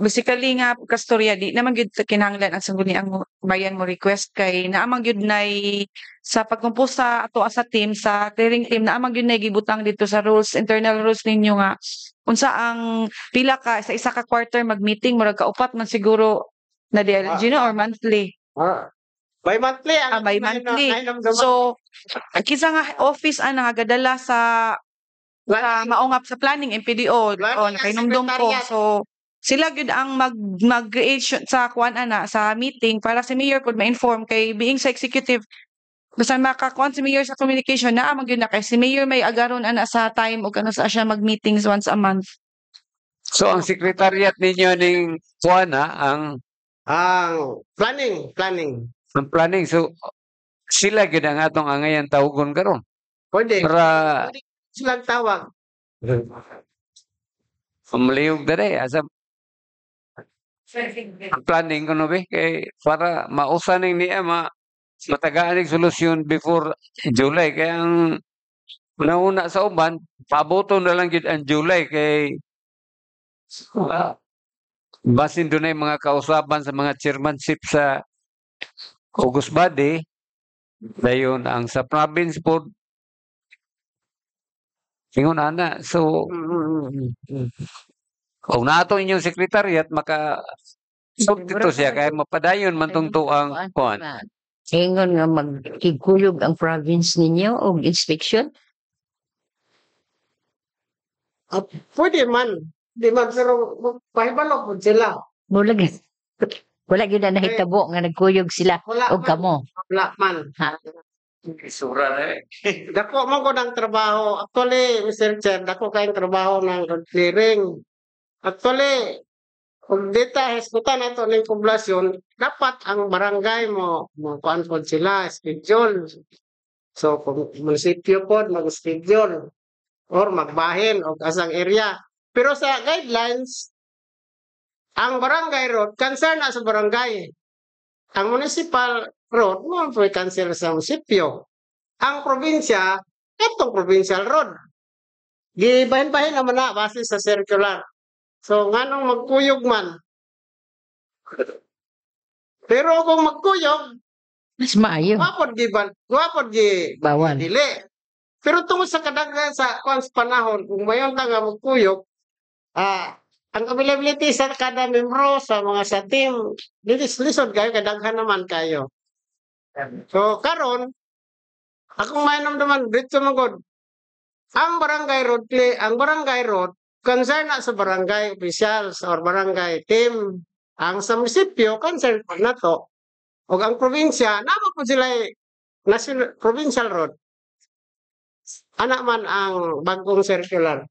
Basically nga kastorya di naman gyud kinahanglan ang sangguni ang bayan mo request kay naamang gyud nay sa pagkumpos sa ato sa team sa clearing team naamang gyud nay gibutang dito sa rules internal rules ninyo nga unsa ang pila ka sa isa ka quarter mag-meeting murag kaupat man siguro na DLG no or monthly. By monthly ang By monthly. So kisa nga office ang nagadala sa maungap sa planning MPDO o nakainumdum ko. So sila gyud ang mag-create sa kuan ana sa meeting para si mayor pud ma-inform kay being sa executive basta makakuan si mayor sa communication na magyud na kay si mayor may agaron ana sa time ug ano sa siya mag-meetings once a month. So ang secretariat ninyo ning kuan ang planning. Ang planning. So sila gyud ang atong angayan tawgon karon. Pwede. Para silang tawag. Pamliyog dere asa ang planning ko no be kay para mausaning niya matagaan ang solusyon before July kaya ang una sa uban paboto na lang gid ang July kay basin dunay mga kausapan sa mga chairmanship sa August body dayon ang sa province pod ingon ana so kung nato inyong sekretariat maka dito siya kaya mapadayon man tong tuang kuan. Ingon nga magkiguyog ang province ninyo og inspection. Pwede man. Di man pero pahibalo po sila. Wala gyud na nahitabo nga nagkuyog sila og kamo. Wala man. Sura na Dako man ko ng trabaho. Actually, Mr. Chair, dako kayong trabaho ng road clearing. Actually, kung dita hisgutan nato ng poblasyon, dapat ang barangay mo kuan pod sila, schedule. So, kung munisipyo pod, mag-schedule or magbahin o asang area. Pero sa guidelines, ang barangay road, concern na sa barangay. Ang municipal road, mo po cancel sa munisipyo. Ang probinsya, itong provincial road. Gibahin-bahin naman na base sa circular. So nganong magkuyog man. Pero kung magkuyog, Mas maayo. wapod gi Bawal. dili. Pero tungod sa kadaghan sa kung sa panahon, kung mayon ka nga magkuyog, ang availability sa kada membro sa mga sa team, lisod kayo, kadaghan naman kayo. So karon, akong mainamdaman dito magod. Ang barangay road concern na sa barangay officials or barangay team. Ang sa munisipyo concern na to. O ang probinsya, nama po sila national provincial road. Ana man ang bagong circular.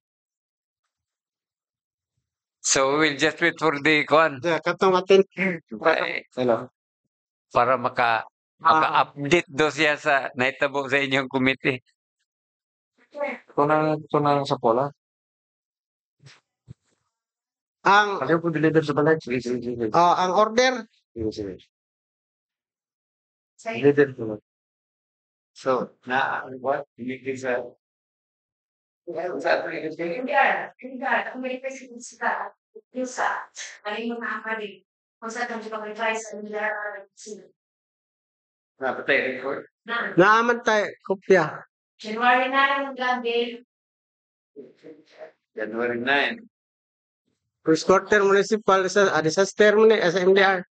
So we'll just wait for the kuan Katong atin. para maka-update do siya sa naitabo sa inyong committee. Ito na sa pola. Ang Ayaw po deliver sa balay. Sige. ang order Sige. Deliver po. So, what? Deliver sa... Napatay record? naaman tayo kopya. January 9 gabi. January 9. First quarter municipal disaster mo ni sa MDR.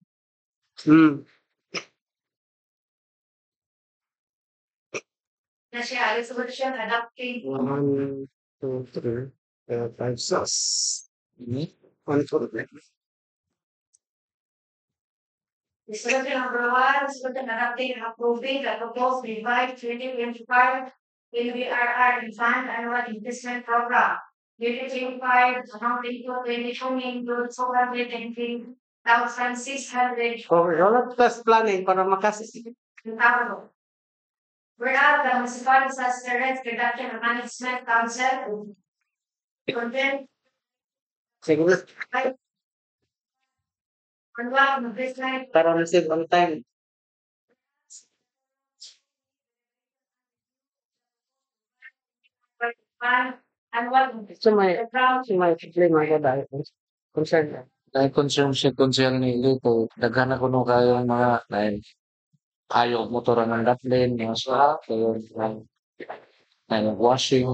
Na siya, alis mo siya, adapting. 1, 2, 3, 4, 5, 6. 1, 2, 3. Resolution number 1, resolution adopting and approving the proposed revised 2025 NBRR Fund Annual Investment Program. Unit 25, amounting to 22 million 410,600. All of us planning para makasisi. Whereas the Municipal Disaster Risk Reduction and Management Council convened Siguro on one of this night para receive on time. annual So may problema ko dahil concern. Dahil concern nila ito, daghan ako nung kayo mga ayaw motoran ng daplin, mga swap, kayo washing.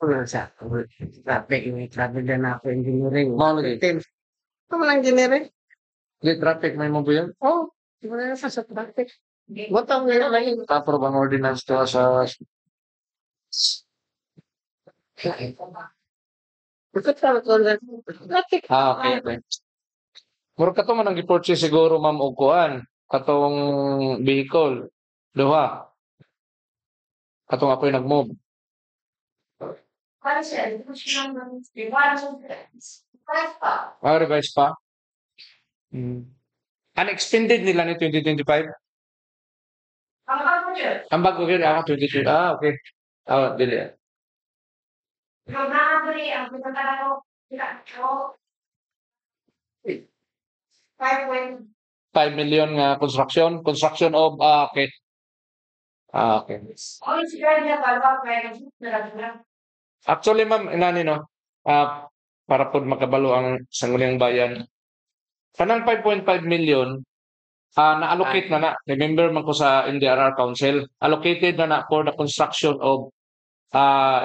Ano sa traffic may travel din ako engineering. Mao lagi. Team. Ano lang engineering? Di traffic may mo ba yun? Oh, wala na sa traffic. Botong nila lang. Tapos bang ordinance to sa Bakit sa traffic? okay. Mura ka to man ang i-purchase siguro ma'am og kuan katong vehicle. Duha. Katong ako'y nag-move. Revise pa. Unexpended nila ni 2025? Ang bago yun, 2025. Okay. Dili. ang pinagkakaroon, 5 million nga construction of okay. Okay. Actually ma'am inani no para pod makabalo ang sangguniang bayan kanang 5.5 million na-allocate na remember man ko sa MDRR Council allocated na for the construction of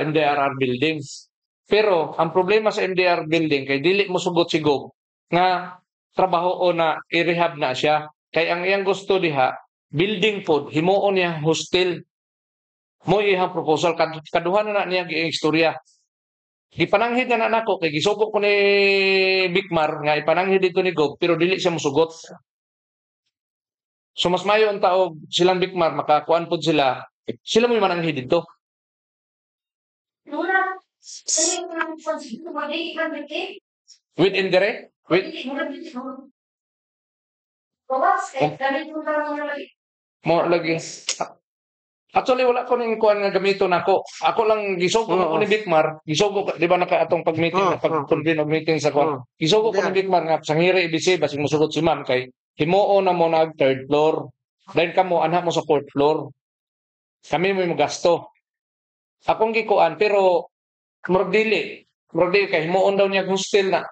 MDRR buildings pero ang problema sa MDR building kay dili mo sugot si Gob nga trabaho o na i-rehab na siya. Kaya ang iyang gusto diha, building pod, himuon niya hostel. Mo iyang proposal, kaduhan na niya ang istorya. Gipananghid na nako kay gisubok ko ni Bigmar nga ipananghid dito ni Gob, pero dili siya musugot. So mas mayo ang tao silang Bigmar, makakuan pod sila mo mananghid dito. With indirect? Mo lagi. Actually wala ko ning kuan nga gamito nako. Ako lang gisugo ko ni Bigmar, gisugo di ba naka atong pag-meeting pag-convene og meeting sa kuan. Gisugo ko ni Bigmar nga sanghiri ibisi basig mosugot si ma'am kay himuo na mo nag third floor. Then kamo anha mo sa fourth floor. Kami mo gasto. Akong gikuan pero murag dili. Murag dili kay himuon daw niya hostel na.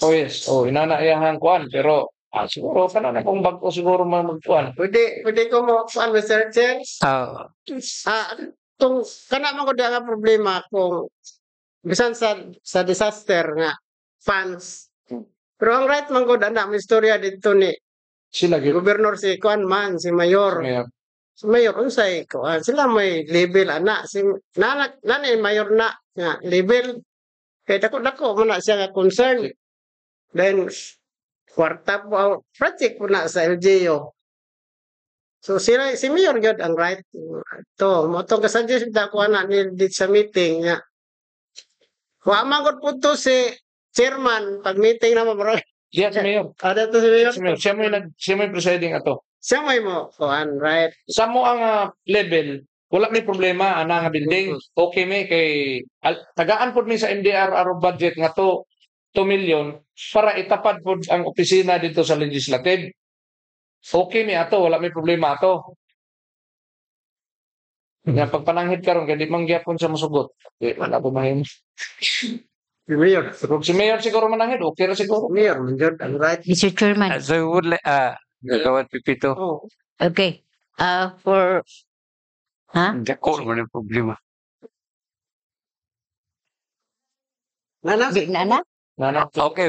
Oh yes, inana iyahang kuan pero siguro kana na kung bag-o siguro magkuan. Pwede ko mo kuan Mr. Chair. Ah, Kung kana man ko nga problema kung bisan sa disaster nga funds. Pero ang right man ko ana may istorya dito ni Sila gyud. gobernador si kuan man si mayor. Mayor. Si mayor unsay kuan sila may level ana si nani mayor na nga level kay dako man na siya nga concern. Then kwarta po project po na sa LGU. So si mayor gyud ang right to mo to ka-suggest ko ana ni dit sa meeting nga. Wa man gud po to si chairman pag meeting na mo Diya si Mayor. ada to si mayor. Si Mayor. Siya may presiding ato. Siya may mo kuan right. Sa mo ang level, wala may problema ana nga building. Okay may kay tagaan pod mi sa MDR aro budget nga to 2 million para itapad pod ang opisina dito sa legislative. Okay mi ato, wala may problema ato. Nga pagpananghid karon kay di man gyapon sa mosugot. Di man ako mahim. Si mayor. Kung si Mayor siguro mananghid, okay ra siguro. Mayor man gyud ang right. Mr. Chairman. so I would like, Gagawad Pipito. Oh. Okay. For Dako naman ang problema. Nana, di na na? Nana. Okay,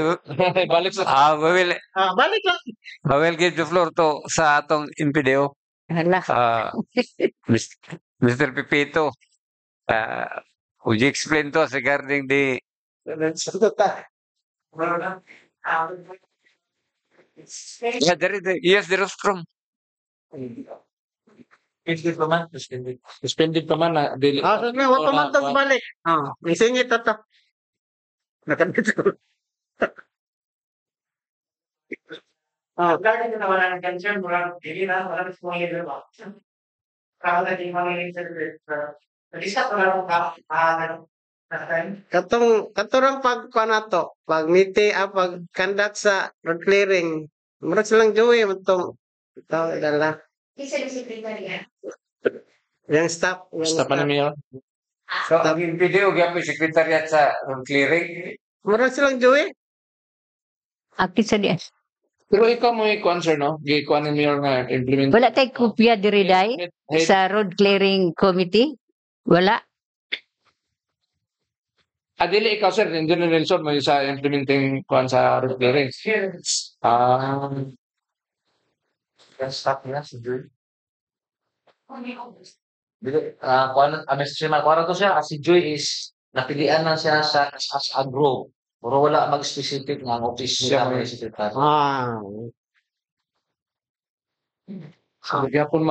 Balik sa balik lang. I will give the floor to sa atong NPDO. Hala. Mr. Pipito. Would you explain to us regarding the yes, the rostrum. suspended pa man na dili. Sabi mo, wa pa man to balik. May singit to. Nakandito. Lagi ko naman ang concern, hindi na, wala na mga ilo ba? Kaya natin mga ilo nag-isa ko lang Katurang pag to, pag meeting, pag conduct sa road clearing, murag silang joey mo itong dala. Isa yung sekretarya. Yung staff. Basta pa na Mayor. So, ang NPDO, gabi secretariat sa clearing. Murag silang joey. Aki sa diyan. Pero ikaw mo i-kuan sir, no? Gi-kuan ni Mayor nga implement. Wala tay kopya diri day sa road clearing committee? Wala. Dili ikaw sir, Engineer Nelson mo sa implementing kuan sa road clearing. Stop na si Joy. Kuan Mr. Chairman, kuan to siya si Joy is napilian na siya sa as agro. Pero wala mag-specific nga ang office Siya niya may- may secretary. So, gyapon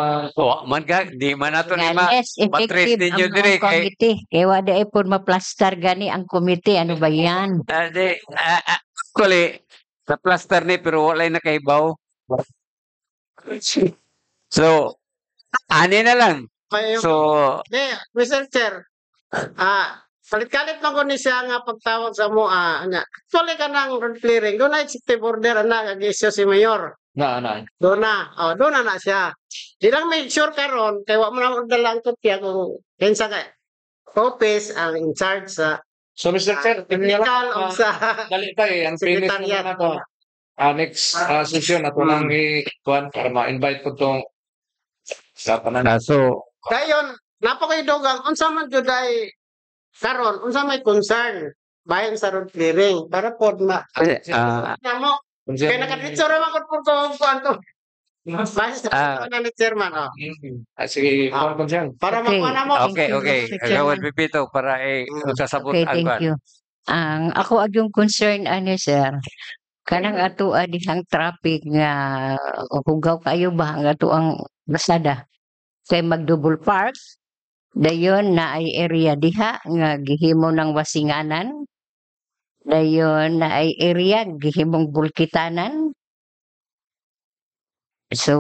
Man ka, di man nato ni Nga, yes, matrace effective ninyo ang dire mga kay committee. Kaya wala ay po maplastar gani ang committee. Ano ba yan? actually sa plaster ni pero wala na kaibaw. So, ani na lang. So, Mr. Chair, kalit-kalit lang ko ni siya nga pagtawag sa mo, actually ka ng road clearing, doon na executive order na nag-issue si Mayor. na. Doon na siya. Di lang make sure karon kay wa mo na dalang kopya kung kinsa ka office ang in charge sa So Mr. Chair, tingnan technical o sa dali tayo ang finish secretariat. na to. Next session ato nang i-kuan para ma-invite ko tong sa tanan. so Dayon, napakay dugang unsa man jud ay karon unsa may concern bayan sa road clearing para pod namo kay nakaditso ra man pod ko kuan to. Bayan sa ni chairman Sige, kuan siya. para Okay. makuha na mo. okay, Mr. Gawad Chairman. Pipito para sasabot Okay, ang thank kwan. you. Ang ako agyong concern ani sir. Kanang ato dihang traffic nga hugaw kayo ba ang ato ang basada. Kay mag-double park. Dayon na ay area diha nga gihimo ng wasinganan. Dayon na ay area gihimong bulkitanan. So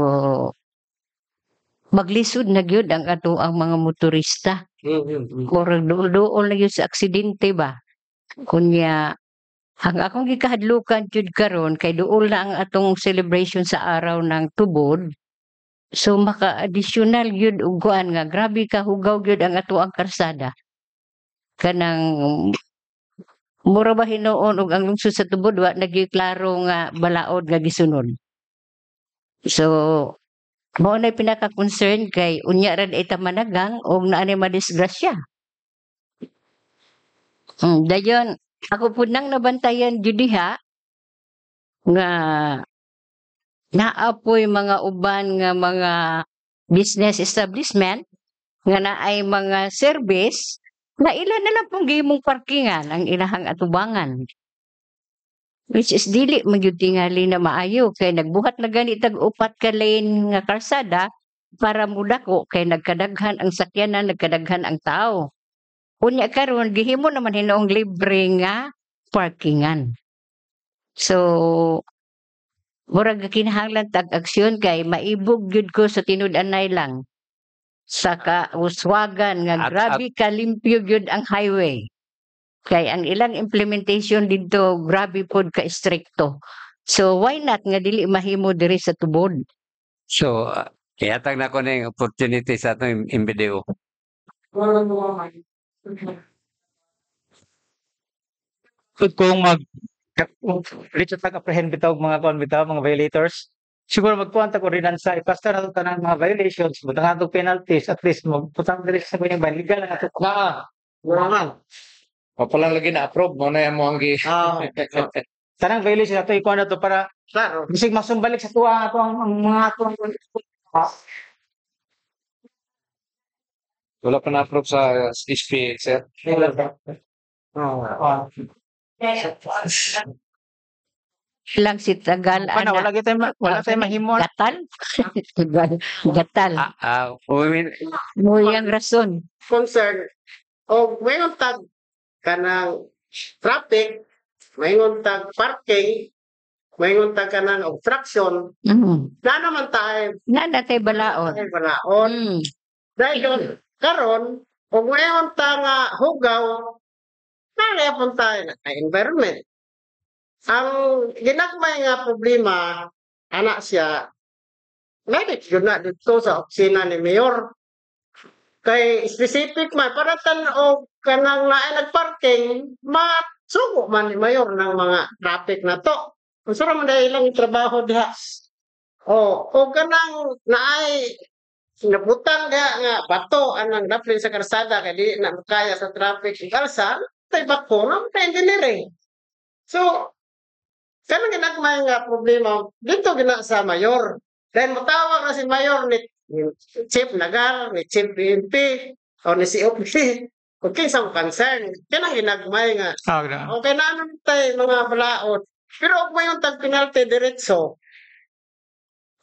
maglisod na gyud ang ato ang mga motorista. Murag duol na gyud sa aksidente ba. Kunya ang akong gikahadlukan jud karon kay duol na ang atong celebration sa araw ng tubod. So maka-additional gyud og kuan nga grabe ka hugaw gyud ang atoang karsada. Kanang mura ba hinuon og ang lungsod sa tubod wa nagiklaro nga balaod nga gisunod. So mao na pinaka-concern kay unya ra ita managang og naa ni madisgrasya. Dayon ako pud nang nabantayan jud diha nga naapoy mga uban nga mga business establishment nga naay mga service na ila na lang pong gihimong parkingan ang ilahang atubangan. Which is dili magyud tingali na maayo kay nagbuhat na gani tag upat ka lane nga kalsada para mudako kay nagkadaghan ang sakyanan, nagkadaghan ang tao. Unya karon gihimo naman hinoong libre nga parkingan. So murag kinahanglan tag aksyon kay maibog gyud ko sa tinud-anay lang. Sa kauswagan nga grabe kalimpyo gyud ang highway. Kay ang ilang implementation dito grabe pod ka strikto. So why not nga dili mahimo diri sa tubod? So, ihatag na ko na yung opportunity sa atong MBDO. Kung reach tag apprehend bitaw mga kon bitaw mga violators, siguro magkuhan ta ordinansa ipasta na to tanang mga violations butang atong penalties at least magputang diri sa kunyang legal na ato. Wala. Papalang lagi na-approve mo na yan mo ang Tanang violation ato ikuha na to para Klaro. bisig masumbalik sa tuwa ato ang mga atong wala pa na-approve sa SP, sir. Lang si tagal Paano, wala tayo mahimo. gatal. Gatal. Mo yang rason. Concern. O mayroon tag kanang traffic, mayroon tag parking, mayroon tag kanang obstruction. Na naman tayo. Na natay balaod. Balaod. Dahil yun, karon, kung mayroon tag hugaw, nalipon tayo na environment. Ang ginagmay nga problema, anak siya, medit yun na dito sa opisina ni Mayor. Kay specific man, para o kanang nagparking, masugo man ni Mayor ng mga traffic na to. Kung saan man dahil ilang trabaho diha. O kanang naay nabutang diha nga bato anang daplin sa karsada kay di na makaya sa traffic kalsa, tay bako na engineering. So, kanang ginagmay nga problema, dito gina sa Mayor. Then matawag na si Mayor ni Chief Nagar, ni Chief PNP, o ni COP. Okay, sa concern. Kanang ginagmay nga. Okay na naman tayo mga balaod. Pero kung mayroon tag penalty diretso,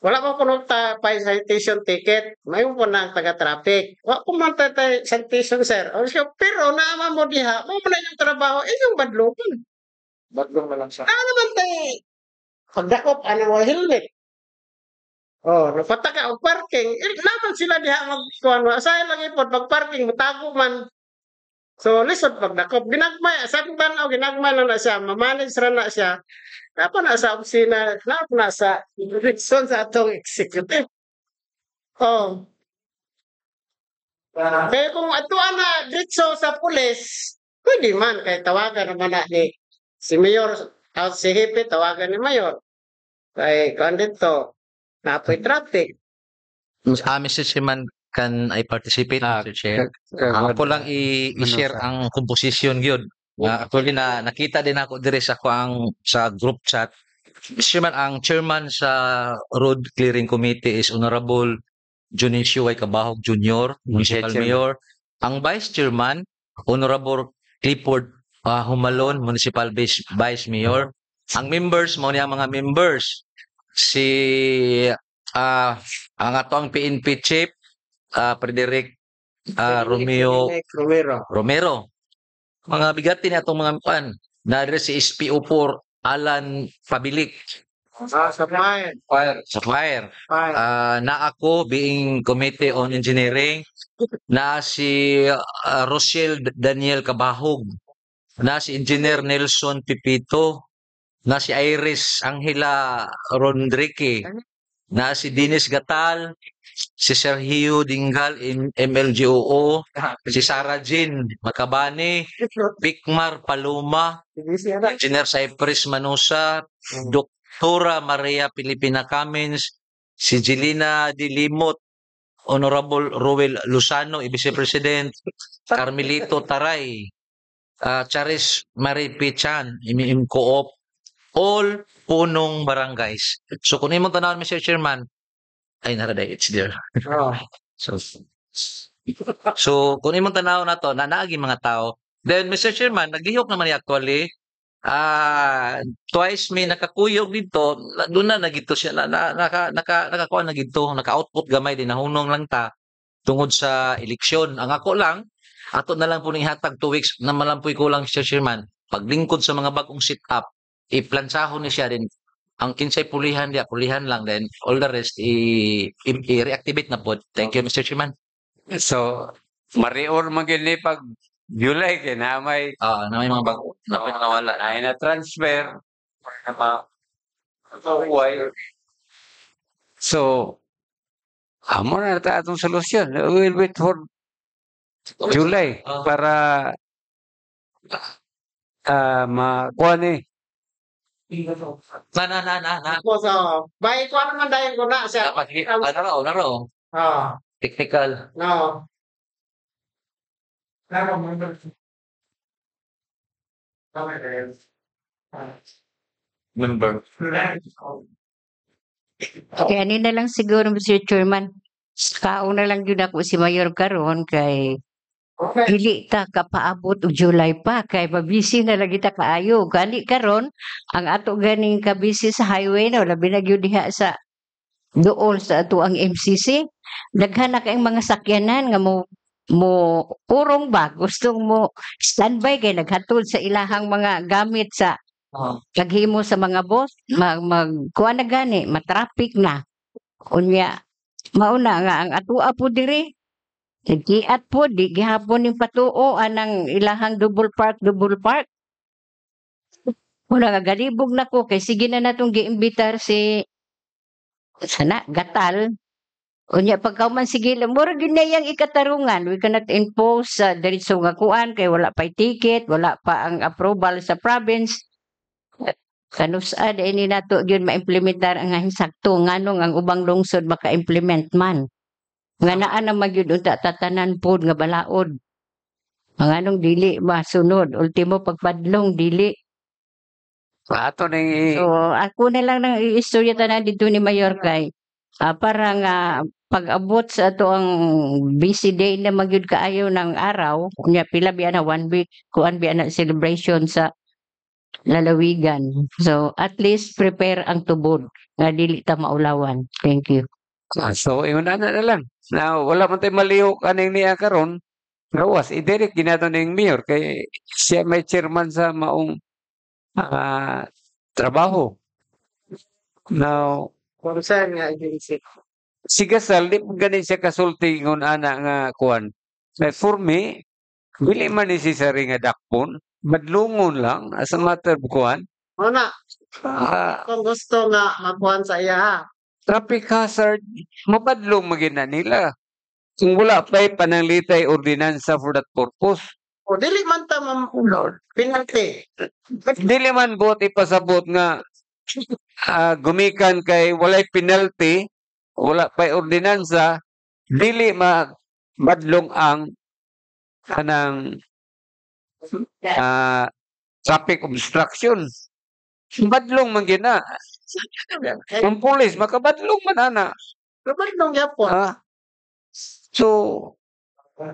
wala pa po pa citation ticket, mayroon po na taga-traffic. Wala po man tayo citation, sir. Pero naman mo diha, mo na yung trabaho, inyong badlokan. Baglong na lang siya. Ano naman tayo? Pagdakop, ano mo, helmet. Napataka o parking. Naman sila diha magkuhan mo. Asaya lang ipod, pag-parking, matago man. So, lisod pagdakop. Ginagmay, sabi ba na, ginagmay na siya, mamanage na siya. Napa na sa opisina, napa na sa direction sa atong executive. Kaya kung atuan na dito sa pulis, pwede man, kaya tawagan naman na ni si Mayor, si Hepe, tawagan ni Mayor. Kaya kung dito, napoy traffic. Mr. Chairman, can I participate, Mr. Chair? Ako lang i-share ang composition yun. Actually, nakita din ako dire sa group chat. Mr. Chairman, ang chairman sa Road Clearing Committee is Honorable Junicio Y. Cabahog Jr., Municipal Mayor. Ang Vice Chairman, Honorable Clifford Humalon, Municipal Vice Mayor. Ang members, mo niya mga members, ang atong PNP Chief, Frederick Romero. Mga bigati na itong mga pan. Nadire si SPO4 Alan Pabilik. Sa fire. Na ako being Committee on Engineering. Na si Rochelle Daniel Cabahog. Na si Engineer Nelson Pipito. Na si Iris Angela Rondrique. na si Dennis Gatal, si Sergio Dingal, MLGOO, si Sarah Jean Macabane, Bigmar Paloma, Engineer Cypress Manusa, Doktora Maria Pilipina Cummins, si Jelina Dilimot, Honorable Roel Luzano, Vice President, Carmelito Taray, Charis Marie Pichan, Co-op, all punong barangays. So kung imong tanawon, Mr. Chairman, ay naraday, it's there. So kung imong tanawon na to, naagi mga tao. Then Mr. Chairman, naglihok naman ni actually, twice may nakakuyog dito, doon na nagito siya, nakakuha na gito, naka-output gamay din, nahunong lang ta, tungod sa eleksyon. Ang ako lang, ato na lang po ning hatag 2 weeks, na malampoy ko lang, Mr. Chairman, paglingkod sa mga bagong sit-up, i-plansahon ni siya din, ang kinsay pulihan lang, then all the rest, i-reactivate na po. Thank you, Mr. Chairman. So, marior magini pag July kay na may Na may mga bago, na may nawala. ay na transfer na ma wire. So, amo na ta atong solusyon. We will wait for July para makuha ni. Ako sa bay ko naman dahil ko na siya. Naro. Technical. No. Member. Kaya ani na lang siguro, Mr. Chairman. Kauna lang yun ako si Mayor karon kay dili ta kapaabot og July pa kay mabisi na lagi ta kaayo. Gani karon ang ato ganing kabisi sa highway na labi na gyud diha sa dool sa ato ang MCC. Daghan na kayong mga sakyanan nga mo urong ba gustong mo standby kay naghatod sa ilahang mga gamit sa paghimo sa mga boss kuha na gani matraffic na unya mauna nga ang atoa po diri nagkiat po di gihapon ning patuo anang ilahang double park wala nga galibog na ko kay sige na natong giimbitar si sana Gatal unya pagkauman sige mura gyud na yang ikatarungan we cannot impose sa diretso nga kuan kay wala pa ticket wala pa ang approval sa province kanus-ad ini nato gyud ma-implementar ang sakto nganong ang ubang lungsod maka-implement man nga naa na magyud unta tatanan pod nga balaod nganong dili masunod ultimo pagpadlong dili Ato ning so ako na lang nang istorya tanan dito ni Mayor kay para nga pag-abot sa ato ang busy day na magyud kaayo ng araw nya pila biya na 1 week kuan biya na celebration sa lalawigan. So, at least prepare ang tubod nga dili ta maulawan. Thank you. So, ingon na lang. Na wala man tayo maliho kaning niya karon. Gawas, i-direct ginato ning mayor kay siya may chairman sa maong trabaho. Now, Concern nga agency. si Gasal, di mo ganin siya kasulti ngon ana nga kuan. For me, dili man necessary nga dakpon. Madlungon lang as a matter of kuan. Una, kung gusto nga makuhan sa iya ha. Traffic hazard, mapadlong magina nila. Kung wala pa'y pananglitay ordinansa for that purpose. O dili man ta penalty. Dili man buot ipasabot nga gumikan kay walay penalty, wala pa'y ordinansa, dili madlong ang kanang traffic obstruction. Badlong man gina. Ang pulis makabadlong man ana. Kabadlong yapon. So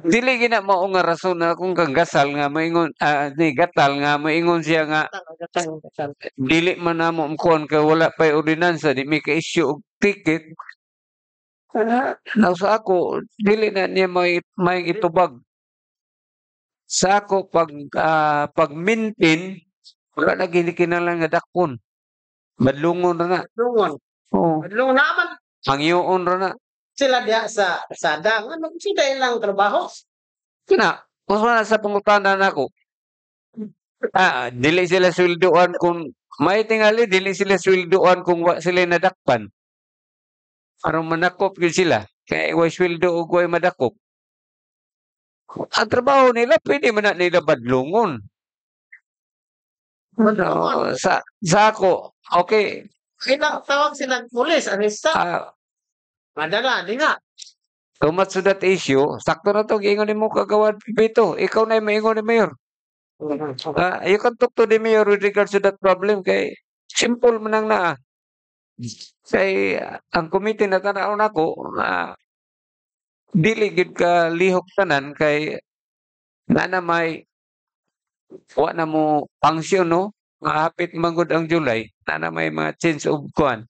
dili gina mao nga rason na kung kang Gasal nga moingon ni Gatal nga moingon siya nga dili man namo kuan kay wala pay ordinansa di may ka-issue og ticket. Now sa ako dili na niya may itubag. Sa ako pag-maintain wala na ginikinahanglan nga dakpon. Madlungon ra na. Lungon. Oo. Lungon naman Hangyoon ra na. sila diha sa sada. Ano sila ilang trabaho? Kina, mas wala sa pangutana nako. Dili sila sweldoan kung may tingali, dili sila sweldoan kung wa sila nadakpan. aron manakop gyud sila. Kay way sweldo ug way madakop. Ang trabaho nila pwede man na nila badlungon. Ano, sa ako, okay. Tawag silang pulis, aresta. Madala, di nga. So much to that issue, sakto na to, giingon mo kagawad Pipito. Ikaw na yung maingon ni Mayor. You can talk to the Mayor with regards to that problem kay simple man lang na. Kay ang committee na tanaw nako, dili gid ka lihok tanan kay na may wa na mo pangsyon no. Hapit manggod ang July, na may mga change of kuan.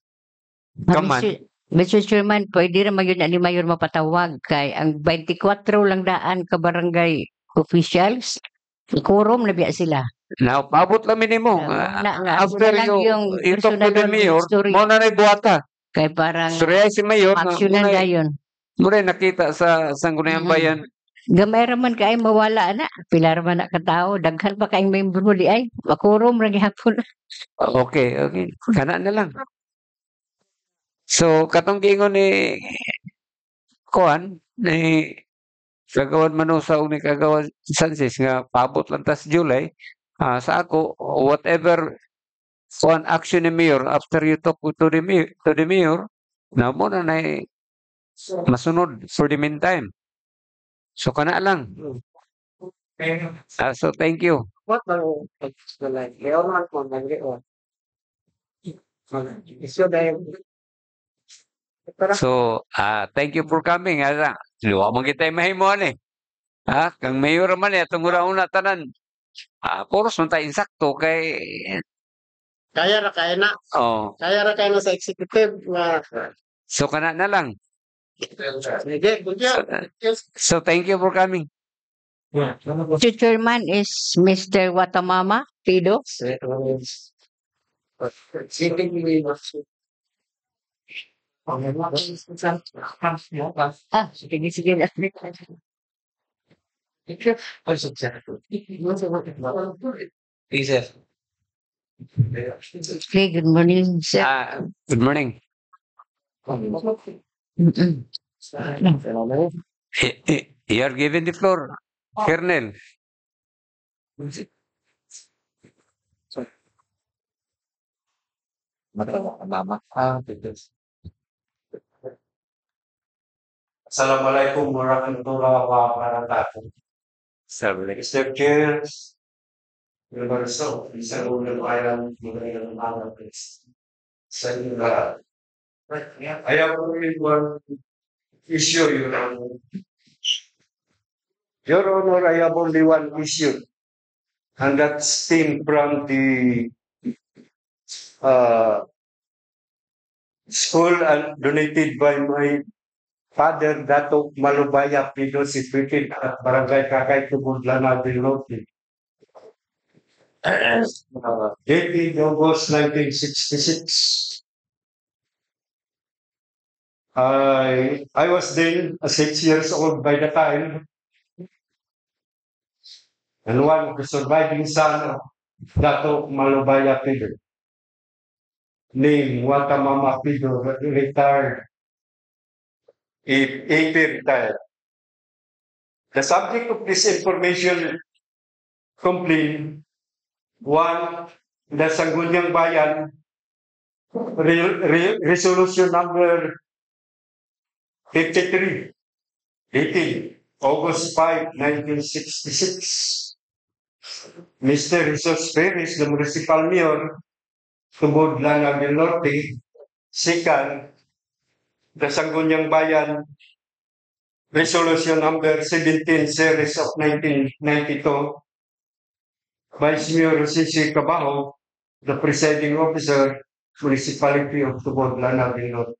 Kaman. Mr. Chairman, pwede na yun ni Mayor mapatawag kay ang 24 lang daan ka barangay officials, quorum na biya sila. Now, paabot lang minimo. After you talk to the Mayor, mo na buhata. Kay parang Surya si Mayor, aksyonan dayon. Muna nakita sa Sangguniang Bayan. Gamay raman kay mawala na. Pila raman na katao. Daghan pa kayong membro di ay. Makurom ra gihapon. Okay. Kana na lang. So, katong giingon ni Kuan, ni Kagawad Manusa o ni Kagawad Sanchez nga paabot lang tas July, sa ako, whatever Kuan action ni Mayor after you talk to the Mayor, na mo na masunod for the meantime. So, kana lang. So, thank you. What the like? Leon man ko nag-leon. So, thank you for coming. Luwa mo kita mahimuan kang mayor man itong una tanan. Puros man tayo insakto kay... Kaya ra kaya na. Oh. Kaya ra kaya na sa executive. So, kana na lang. So, thank you for coming. Mr. Chairman is Mr. Watamama Pido. Sige. Okay, good morning, sir. Good morning. You are given the floor, Colonel. Assalamualaikum warahmatullahi wabarakatuh. Mr. Chair, Universal, Mr. Unang Bayan, magandang umaga, please. Sa inyo lahat. I have only one issue, Your Honor. Your Honor, I have only one issue, and that stemmed from the school donated by my father, Dato Malubaya Pido, situated at Barangay Kakay Tubod, Lanao del Norte. Dated August 1966. I was then 6 years old by the time, and one of the surviving son of Dato Malubaya Pido, named Watamama Pido, retired. AP retired. The subject of this information complaint, one, the Sangguniang Bayan resolution number 53, dated August 5, 1966. Mr. Jesus Perez, the municipal mayor, Tubod, Lanao del Norte. Second, the Sangguniang Bayan resolution number 17 series of 1992, Vice Mayor Cici Cabajo, the presiding officer, Municipality of Tubod, Lanao del Norte.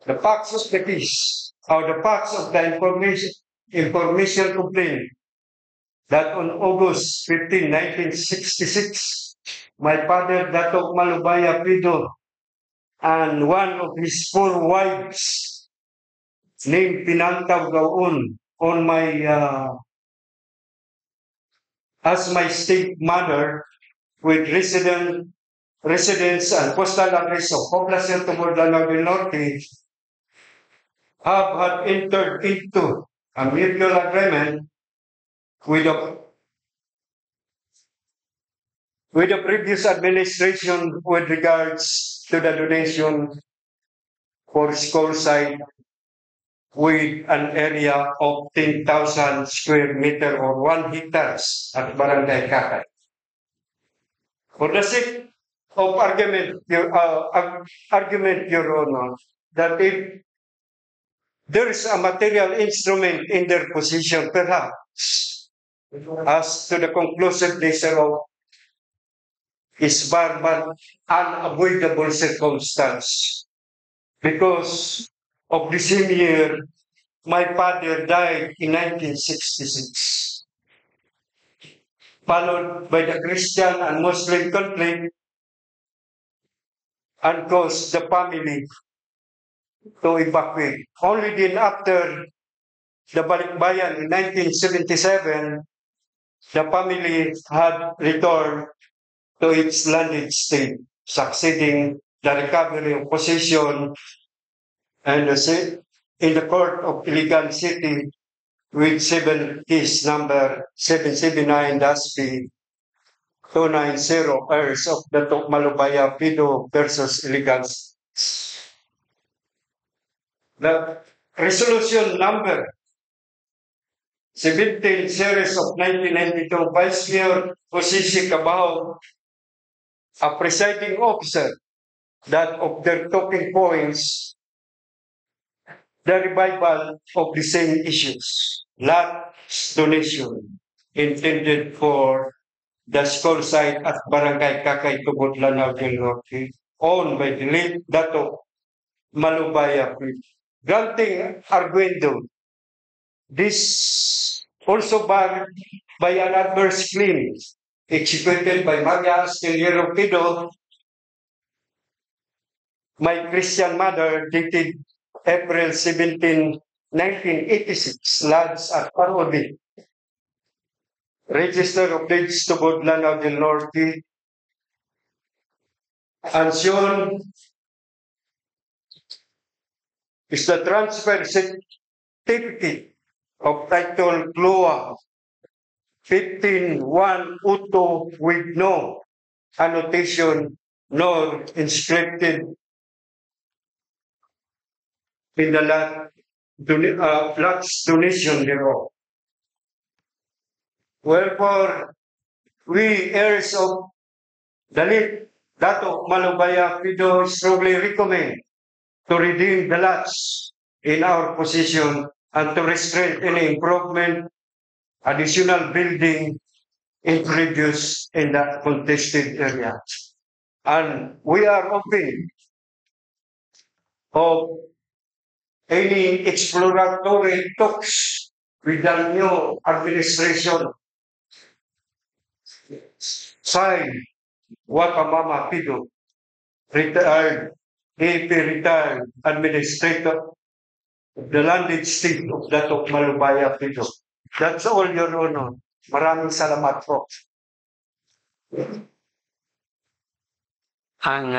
The facts of the case, or the facts of the information complaint, that on August 15, 1966, my father, Dato Malubaya Pido, and one of his 4 wives, named Pinantaw Gaon, on my as my stepmother, with resident residents and postal address of Poblacion Tumordlanao del Norte have had entered into a mutual agreement with the previous administration with regards to the donation for school site with an area of 10,000 square meter or 1 hectares at Barangay Kakay. For the sake of argument, Your Honor, that if there is a material instrument in their position, perhaps, as to the conclusive nature of is but unavoidable circumstance. Because of the same year, my father died in 1966, followed by the Christian and Muslim conflict, and caused the family to evacuate. Only then after the Balikbayan in 1977, the family had returned to its landed state, succeeding the recovery of possession and in the court of Iligan City with case number 779-P290 heirs of the Malubaya Pido versus Iligan. The resolution number 17 series of 1992, Vice Mayor Jose Cabao, a presiding officer, that of their talking points, the revival of the same issues, lots donation intended for the school site at Barangay Kakay, Tumordlanao del Norte, owned by the late Dato Malubaya. Granting arguendo, this also barred by an adverse claim executed by Maria Astillero Pido, my Christian mother, dated April 17, 1986, lodged at Parodi, Register of Deeds to Tumordlanao del Norte, and shown is the transfer certificate of title CLOA 15-1 Uto with no annotation nor inscripted in the lot's donation thereof. Wherefore, we heirs of the late Dato Malubaya Pido strongly recommend to redeem the lots in our possession and to restrain any improvement, additional building introduced in that contested area. And we are open of any exploratory talks with the new administration. Signed, Wakamama Pido, retired AP retired administrator of the landed state of Dato Malubaya Pido. That's all, Your Honor. Maraming salamat po. Ang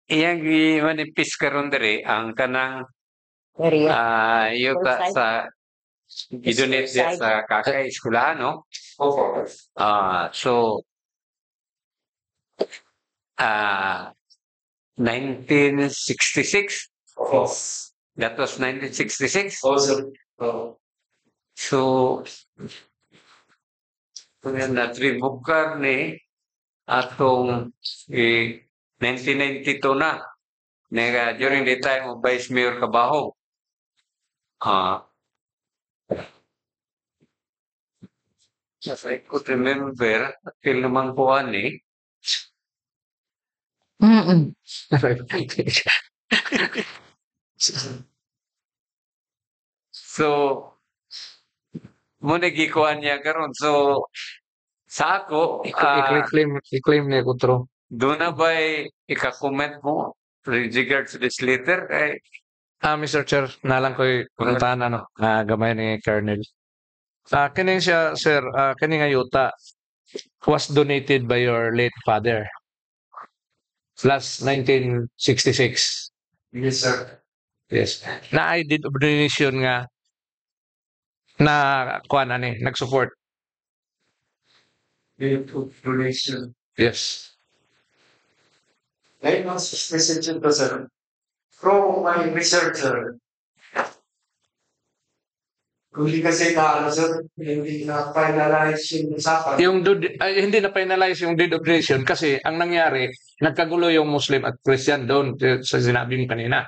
iyang manipis karon diri ang kanang yuta sa gidunit diya sa Kakay eskwelahan, no? So 1966. That was 1966. So na-revoke ni atong 1992 na. During the time of Vice Mayor Cabao. As I could remember, till naman po ani. So, mo nagikuan niya karon. So, sa ako, i-claim niya kutro. Doon na ba'y ika-comment mo with regards to this letter? Mr. Chair, nalang ko'y puntahan gamay ni Colonel. Kining siya, sir, kining ayuta was donated by your late father. Last 1966. Yes, sir. Yes. Na ay deed of donation nga na kuan ani nag-support. Deed of donation. Yes. Ngayon ang suspicion ko, sir. From my research, sir. Hindi kasi na, sir, hindi na finalize yung usapan. Hindi na finalize yung deed of donation kasi ang nangyari, nagkagulo yung Muslim at Christian doon sa sinabi mo kanina.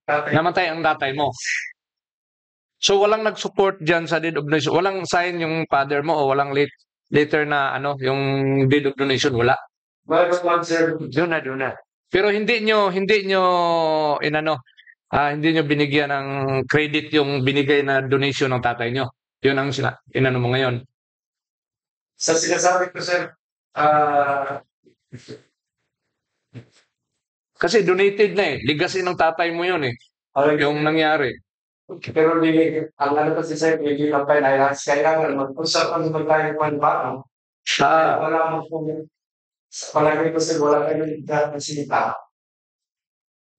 Namatay ang tatay mo. So walang nag-support diyan sa deed of donation. Walang sign yung father mo o walang later na yung deed of donation, wala. Doon na. Pero hindi nyo hindi nyo binigyan ng credit yung binigay na donation ng tatay nyo. Yun ang inano mo ngayon. Sa sinasabi ko, sir, kasi donated na eh. Legacy ng tatay mo yun eh. Yung nangyari. Pero ang ano kasi, sir, hindi lang finalize. Kailangan mag-usap ang magkayang manbaan. Wala mo po. Sa palagay ko, sir, wala kayo nagkasinita.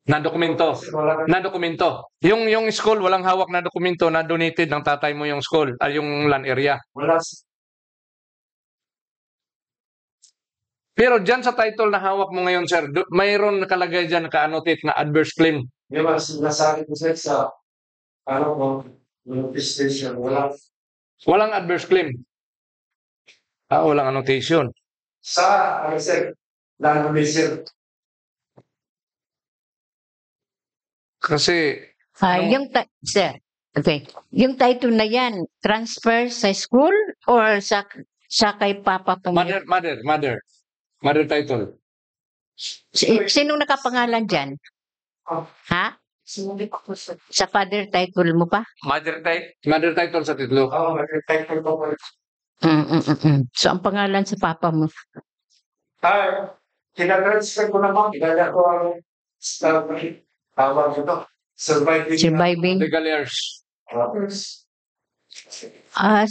Na dokumento. Yung school, walang hawak na dokumento na donated ng tatay mo yung school, yung land area. Wala. Pero dyan sa title na hawak mo ngayon, sir, mayroon nakalagay dyan naka-annotate na adverse claim. Di ba, sinasabi ko, sir, sa notification, walang adverse claim. Walang annotation. Sa, sir, sir. Kasi Sir, okay. Yung title na yan, transfer sa school or sa kay Papa po? Mother title. Sinong nakapangalan dyan? Ha? Sa father title mo pa? Mother title sa titulo. Mother title ko. So, ang pangalan sa Papa mo? Kinatransfer ko naman. Kaya ko ang tawag ito. Surviving. Legal heirs.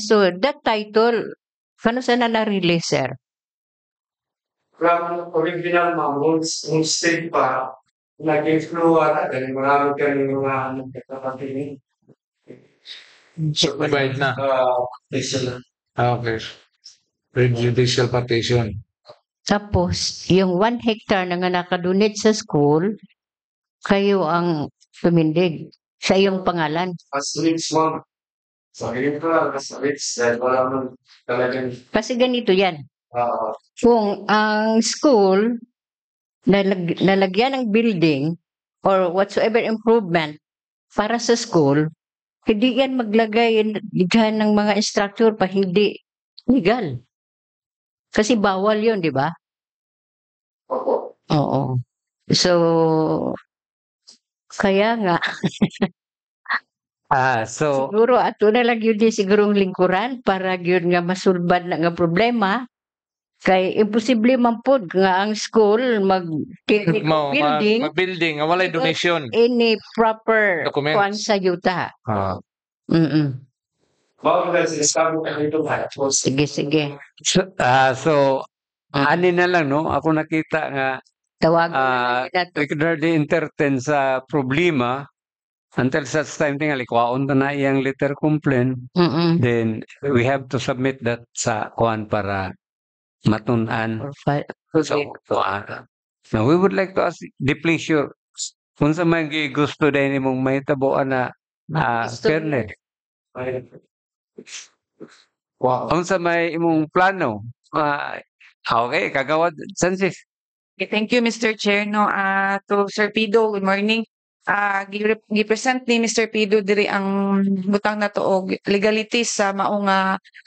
So that title, kano sana na-release, sir? From original mga state pa, nag-influwa na dahil marami kami mga nagkakapiling. Survived na. Okay. Prejudicial partition. Tapos, yung 1 hectare na nga nakadonate sa school, kayo ang tumindig sa iyong pangalan. As rich, ma'am. Sabihin ko lang, as rich, dahil wala naman talagang... Kasi ganito yan. Kung ang school nalagyan ng building or whatsoever improvement para sa school, hindi yan maglagay dyan ng mga instructor pa hindi legal. Kasi bawal yun, di ba? Oo. So, kaya nga. Siguro ato na lang yun sigurong lingkuran para yun nga masulbad na nga problema. Kay imposible man pod nga ang school building walay donation. Any proper Documents. kuan sa yuta. Sige. Ani na lang, no? Ako nakita nga tawagan di entertain sa problema until such time tingali kwaon na iyang letter complaint. Then we have to submit that sa kuan para matunan. Now we would like to ask the pleasure kung sa may gusto din mong mahitabuan na fairness. Kung sa may imong plano, okay, kagawad, Francis. Okay, thank you, Mr. Chair. No, to Sir Pido, good morning. Gipresent ni Mr. Pido diri ang butang na to og legalities sa maong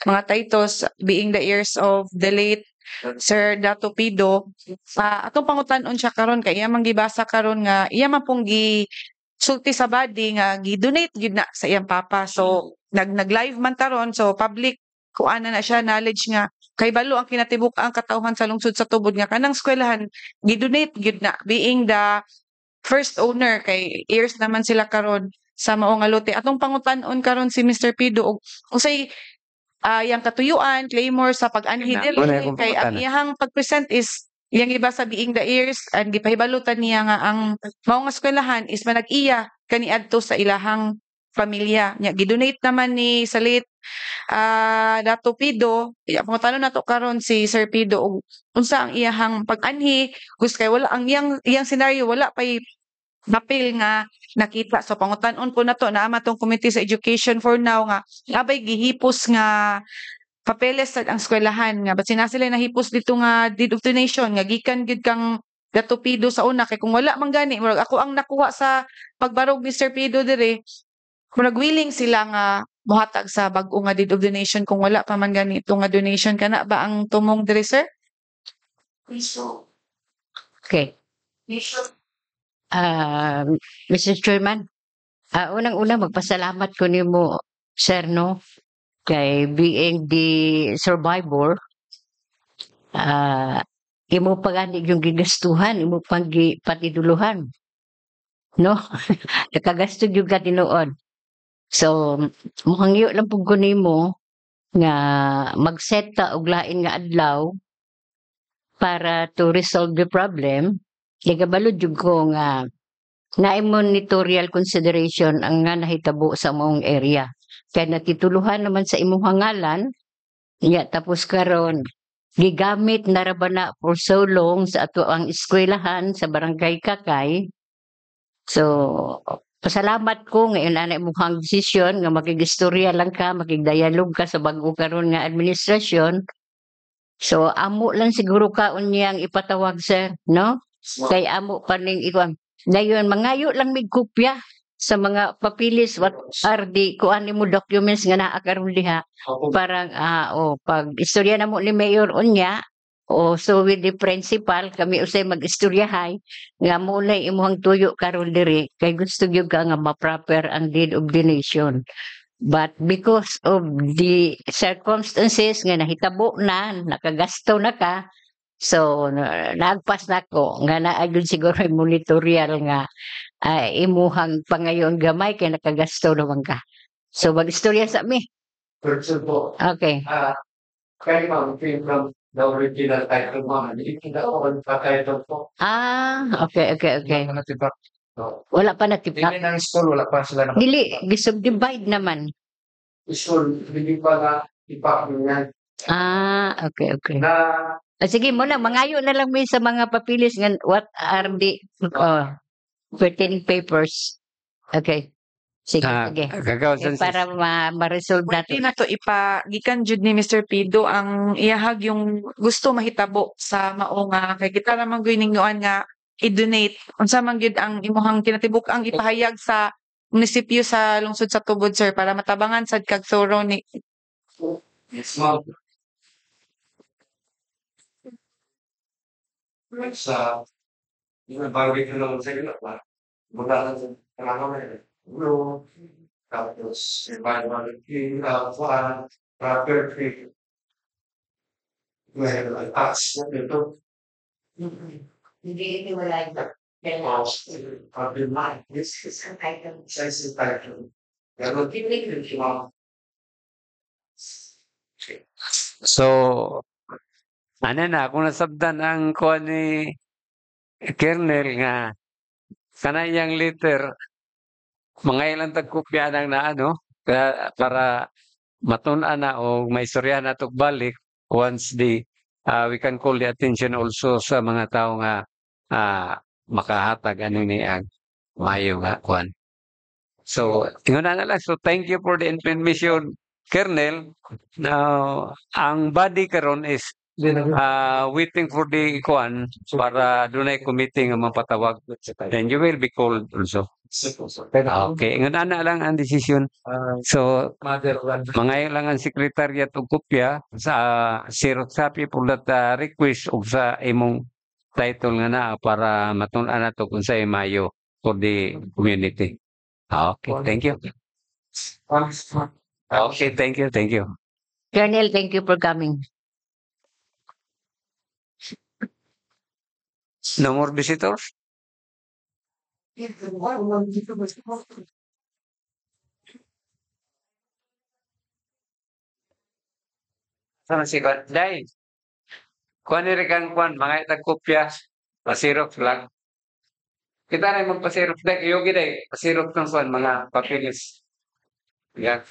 mga titles being the heirs of the late Sir Dato Pido. Atong pangutan-on siya karon kay iya man gibasa karon nga iya man pong sulti sa body nga gi-donate gyud na sa iyang papa. So nag-live man karon, so public kuana na siya knowledge nga kay balo ang kinatibuk-ang katawhan sa lungsod sa tubod nga kanang eskwelahan gi-donate gyud na being the first owner kay heirs naman sila karon sa mao nga lote. Atong pangutan-on karon si Mr. Pido og usay yang katuyuan claimor sa pag-anhi dili kay ang iyang pag-present is iyang iba sa Being the Ears and gipahibalutan niya nga ang mao nga eskwelahan is manag-iya kaniadto sa ilahang pamilya. Nya gidonate naman ni Salit Dato Pido, pangutan nato karon si Sir Pido og unsa ang iyahang pag-anhi kay wala ang iyang senaryo wala pay mapil nga nakita. So pangutan-on po nato na matong Committee sa Education for now nga abay gihipos nga papeles sa ang eskwelahan nga basin na sila nahipos dito nga deed of donation nga gikan gid kang Dato Pido sa una kay kung wala man gani murag ako ang nakuha sa pagbarog ni Sir Pido dire murag willing sila nga mohatag sa bag-o nga deed of donation kung wala pa man gani ito nga donation kana ba ang tumong dire sir? Okay. Mr. Chairman, unang-una magpasalamat ko nimo sir no kay being the survivor imo pagani yung gigastuhan imo pang patiduluhan no nakagasto jud ka tinuod so mukhang iyo lang pug ko nimo nga mag-set ta og lain nga adlaw para to resolve the problem nagabalo jud ko nga na monitorial consideration ang nga nahitabo sa mong area kaya natituluhan naman sa imong hangalan ya tapos karon gigamit na ra ba na for so long sa ato ang eskwelahan sa barangay Kakay so pasalamat ko ngayon ana imong desisyon nga makigistorya lang ka makigdialog ka sa bag-o karon nga administrasyon so amo lang siguro ka unyang ipatawag sir no kay amo pa ning ikon dayon mangayo lang mig kopya sa mga papilis what are the kuan nimo documents nga naa karon diha parang pag istorya namo ni mayor unya so with the principal kami usay mag-istoryahay nga mulay imong tuyo karon diri kay gusto gyud ka nga ma-proper ang deed of donation but because of the circumstances nga nahitabo na nakagasto na ka so nagpas nako nga naa gyud siguro monitorial nga imuhang pangayon gamay kay nakagasto naman ka. So mag-istorya sa mi. Okay. Kaya ma'am, from the original title ma'am, hindi kita on pa-title po. Okay. Wala pa natiprak. Dili ng school, wala pa sila na. Dili, gisubdivide naman. School, hindi pa na ipak niyan. Okay. Sige muna, mangayo na lang mi sa mga papilis nga what are the pertaining papers. Okay. Sige. Para ma-resolve Pwede nato. na to gikan jud ni Mr. Pido ang iyahag yung gusto mahitabo sa mao nga kay kita naman gyud ningoan nga i-donate unsa man gyud ang imuhang kinatibuk ang ipahayag sa munisipyo sa lungsod sa Tubod sir para matabangan sad kag thorough ni Yes, ma'am. Sa bagay ko naman sa inyo, mula sa kanakaman, tapos environmental proper free. Well, tax na ito. Hindi ito wala ito. This is an item. Size item. Pero hindi ko So, ano na, kung nasabdan ang kuha ni Kernel nga, kanayang letter, mga ilang tagkopya ng na ano, para matunan na o may istorya na ito balik once we can call the attention also sa mga tao nga makahatag ano ni mayo nga kuan. So, tingnan na lang. So, thank you for the information, Kernel. Now, ang body karon is waiting for the kuan para dunay committee nga mapatawag. Then you will be called also. Okay, ngayon na lang ang decision. So, mga lang ang secretariat og kopya sa Xerox copy for that request og sa imong title nga na para matun-an nato kung sa mayo for the community. Okay, thank you. Okay, thank you. Colonel, thank you for coming. No more visitors? Sana si Dai. kuan ni kang kuan mga itag kopya, pasirok lang. Kita na magpasirok dek yogi dek, pasirok ng kuan mga papilis. Yan.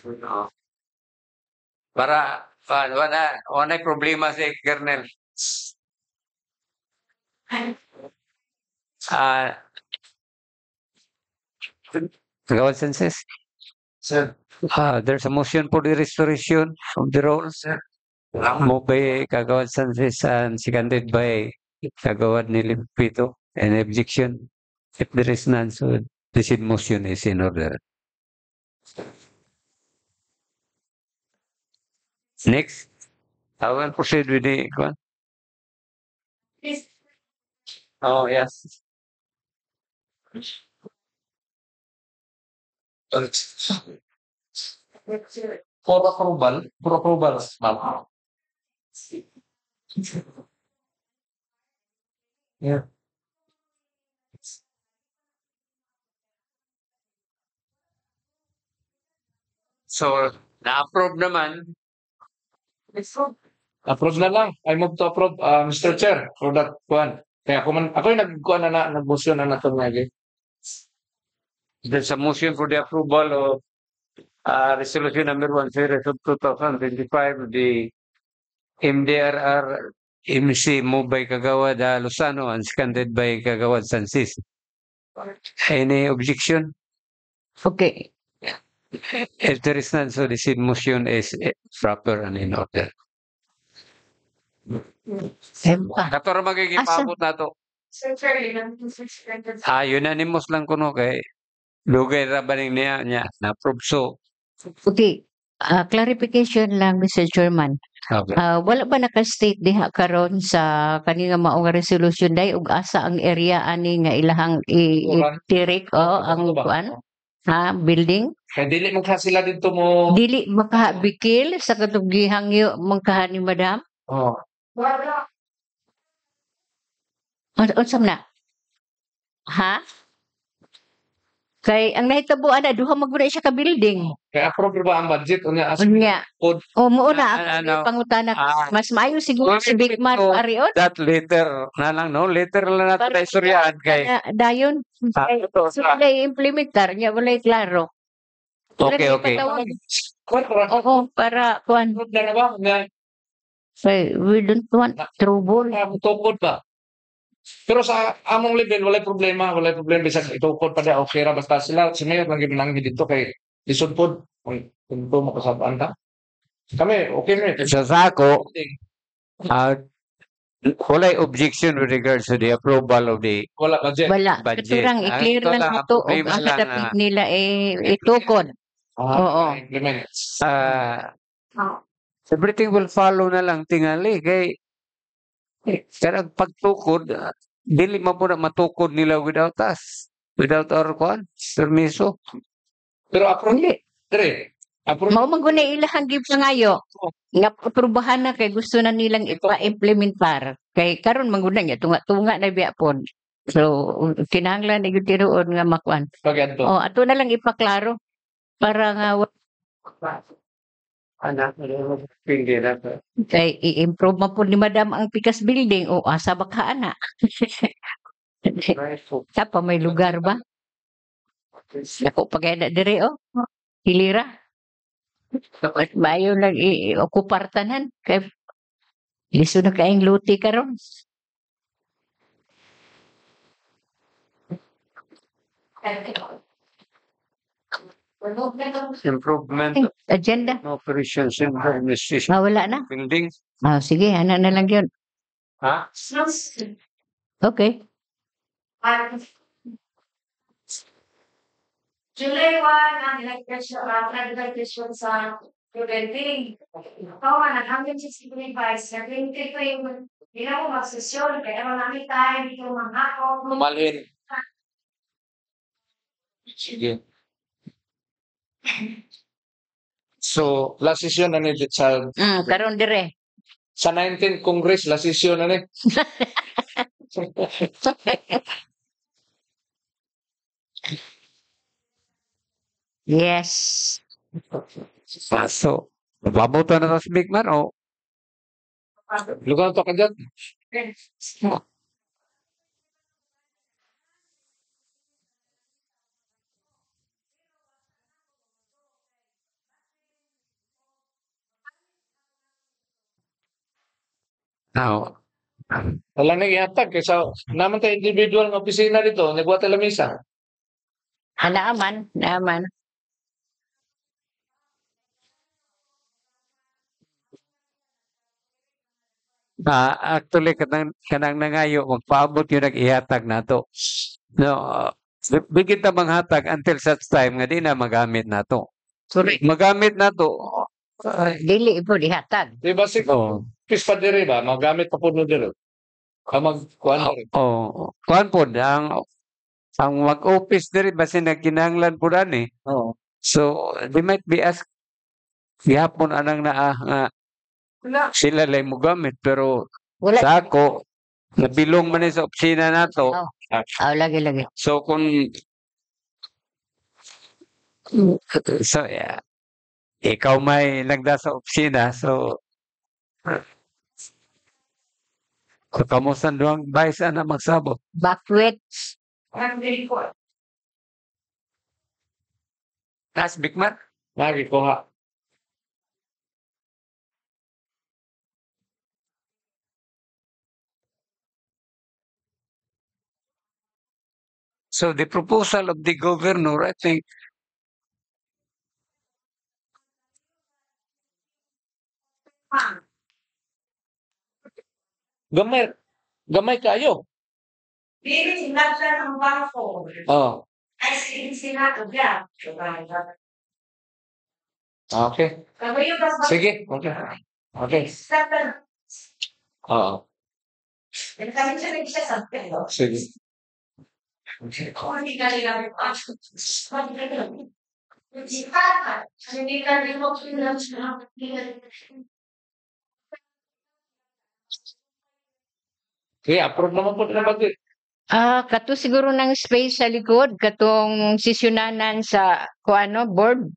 Para wala problema si Kernel. Kagawad Senses. Sir. There's a motion for the restoration of the rolls. Moved by Kagawad Sanchez and seconded by Kagawad Nilipito. Any objection? If there is none, so this motion is in order. Next, I will proceed with the one. Oh, yes. For approval, ma'am. Yeah. So, na-approve naman. Approve na lang. I move to approve, Mr. Chair, for that one. Kaya ako yung nag-kuhan na nag-motion na nato nga. There's a motion for the approval of resolution number 1 series of 2025, the MDRR MC moved by Kagawad Lozano and seconded by Kagawad Sanchez. Any objection? Okay. If there is none, so this motion is proper and in order. Katoro magiging paabot na to. Unanimous lang kuno kay lugay ra ba niya na-approve. So, Okay. Clarification lang, Mr. Chairman. okay. Wala ba naka-state diha karon sa kanina maong resolution day ug asa ang area ani nga ilahang i-tirik ang kuan building? Kaya dili mo sila dito mo. Dili makahabikil sa katugihang mangkaha ni Madam? Oh. Unsam na? Ha? Kay ang nahitabuan na duha maguna siya ka building. Kaya approve ba ang budget unya as Unya. code? Mo na pangutana mas maayo siguro si Big Man arion. That later na lang no, later lang natin na istoryaan kay dayon. So implementar niya wala klaro. Okay. Oo, para kuan. We don't want trouble. Tukod ba? Pero sa among level, walay problema bisag itukod pa da okay ra basta sila si Mayor lang ginang dito kay lisod pod kung mo kasabaan ta. Kami okay na. Sa ako, walay objection with regards to the approval of the budget. Wala. Katurang i-clear lang ito o ang katapig nila itukod. Oo. Everything will follow na lang tingali kay karang pagtukod dili man po na matukod nila without us, without our permiso. Pero approve Mao man guna ilahang gipangayo nga aprubahan na kay gusto na nilang ipa-implementar kay karon man guna niya tunga na biya pon. So kinahanglan ni gyud tinuod nga makuan. Ato na lang ipaklaro para nga kay i-improve man po ni Madam ang Pikas Building o asa baka na. Sapa may lugar ba? Ako pagayda dire hilira. Dapat bayo lang i-okupar tanan kay liso na kaayong luti karon. Improvement agenda operations in administration. wala na. Building. Sige, ana na lang yun. Ha? Okay. July 1, ang nag-graduation sa building. Ikaw nga, nag-163 vice. Nag-20 ko yung hindi mo magsesyon. Kaya marami tayo dito manghakot. Malin. Sige. So, last session na ni sa karon dire. Sa 19th Congress, last session na ni. Yes. So, mababuto na si Big Man o Lugar to ka dyan. Now, wala nang ihatag kaysa naman tayo individual ng opisina dito, nagbuhat tayo lamisa. Naaman, naaman. Actually, kanang nangayo, magpaabot yung nag-ihatag na to. No, bigit na manghatag until such time nga di na magamit na to. Correct. Magamit na to. Dili po dihatag. Di ba si Pis pa diri ba? Magamit pa po no diri. Kuan po, ang mag-office diri basi nagkinahanglan po dani. So, they might be asked, gihapon anang naa nga sila lay mo gamit pero Wala. sa ako nabilong man sa opisina nato. Lagi. So kung ikaw may nagda sa opisina so kamusta doang baysa na magsabot. Bakwet. Nas bigmat. Lagi ko ha. So the proposal of the governor, I think, gamay kayo. Dili sinadya ng bangko. Oh, Ay, sinado niya. okay. Kaya yung Sige, okay. Okay. Oo. Kami siya nag-isa sa pelo. Sige. Kung hindi ka nila hindi ka rin mo Okay, approve naman po na pag Kato siguro ng space sa likod, katong sisyonanan sa board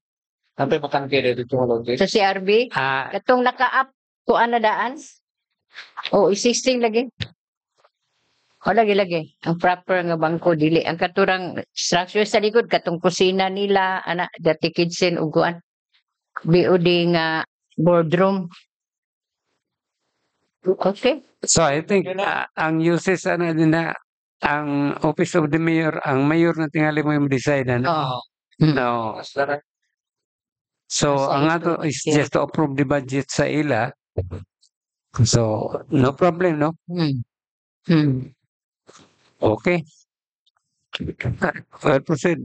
Sampai makan kaya dito mga sa CRB. Katong naka-up na daan. Existing lagi. Lagi. Ang proper nga bangko dili. Ang katurang structure sa likod, katong kusina nila, dati kitchen uguan. BOD nga boardroom. Okay. So I think ang uses din na ang Office of the Mayor, ang mayor na tingali mo yung decide ano. No. So ang ato is just to approve the budget sa ila. So no problem, no? Okay. Well, proceed.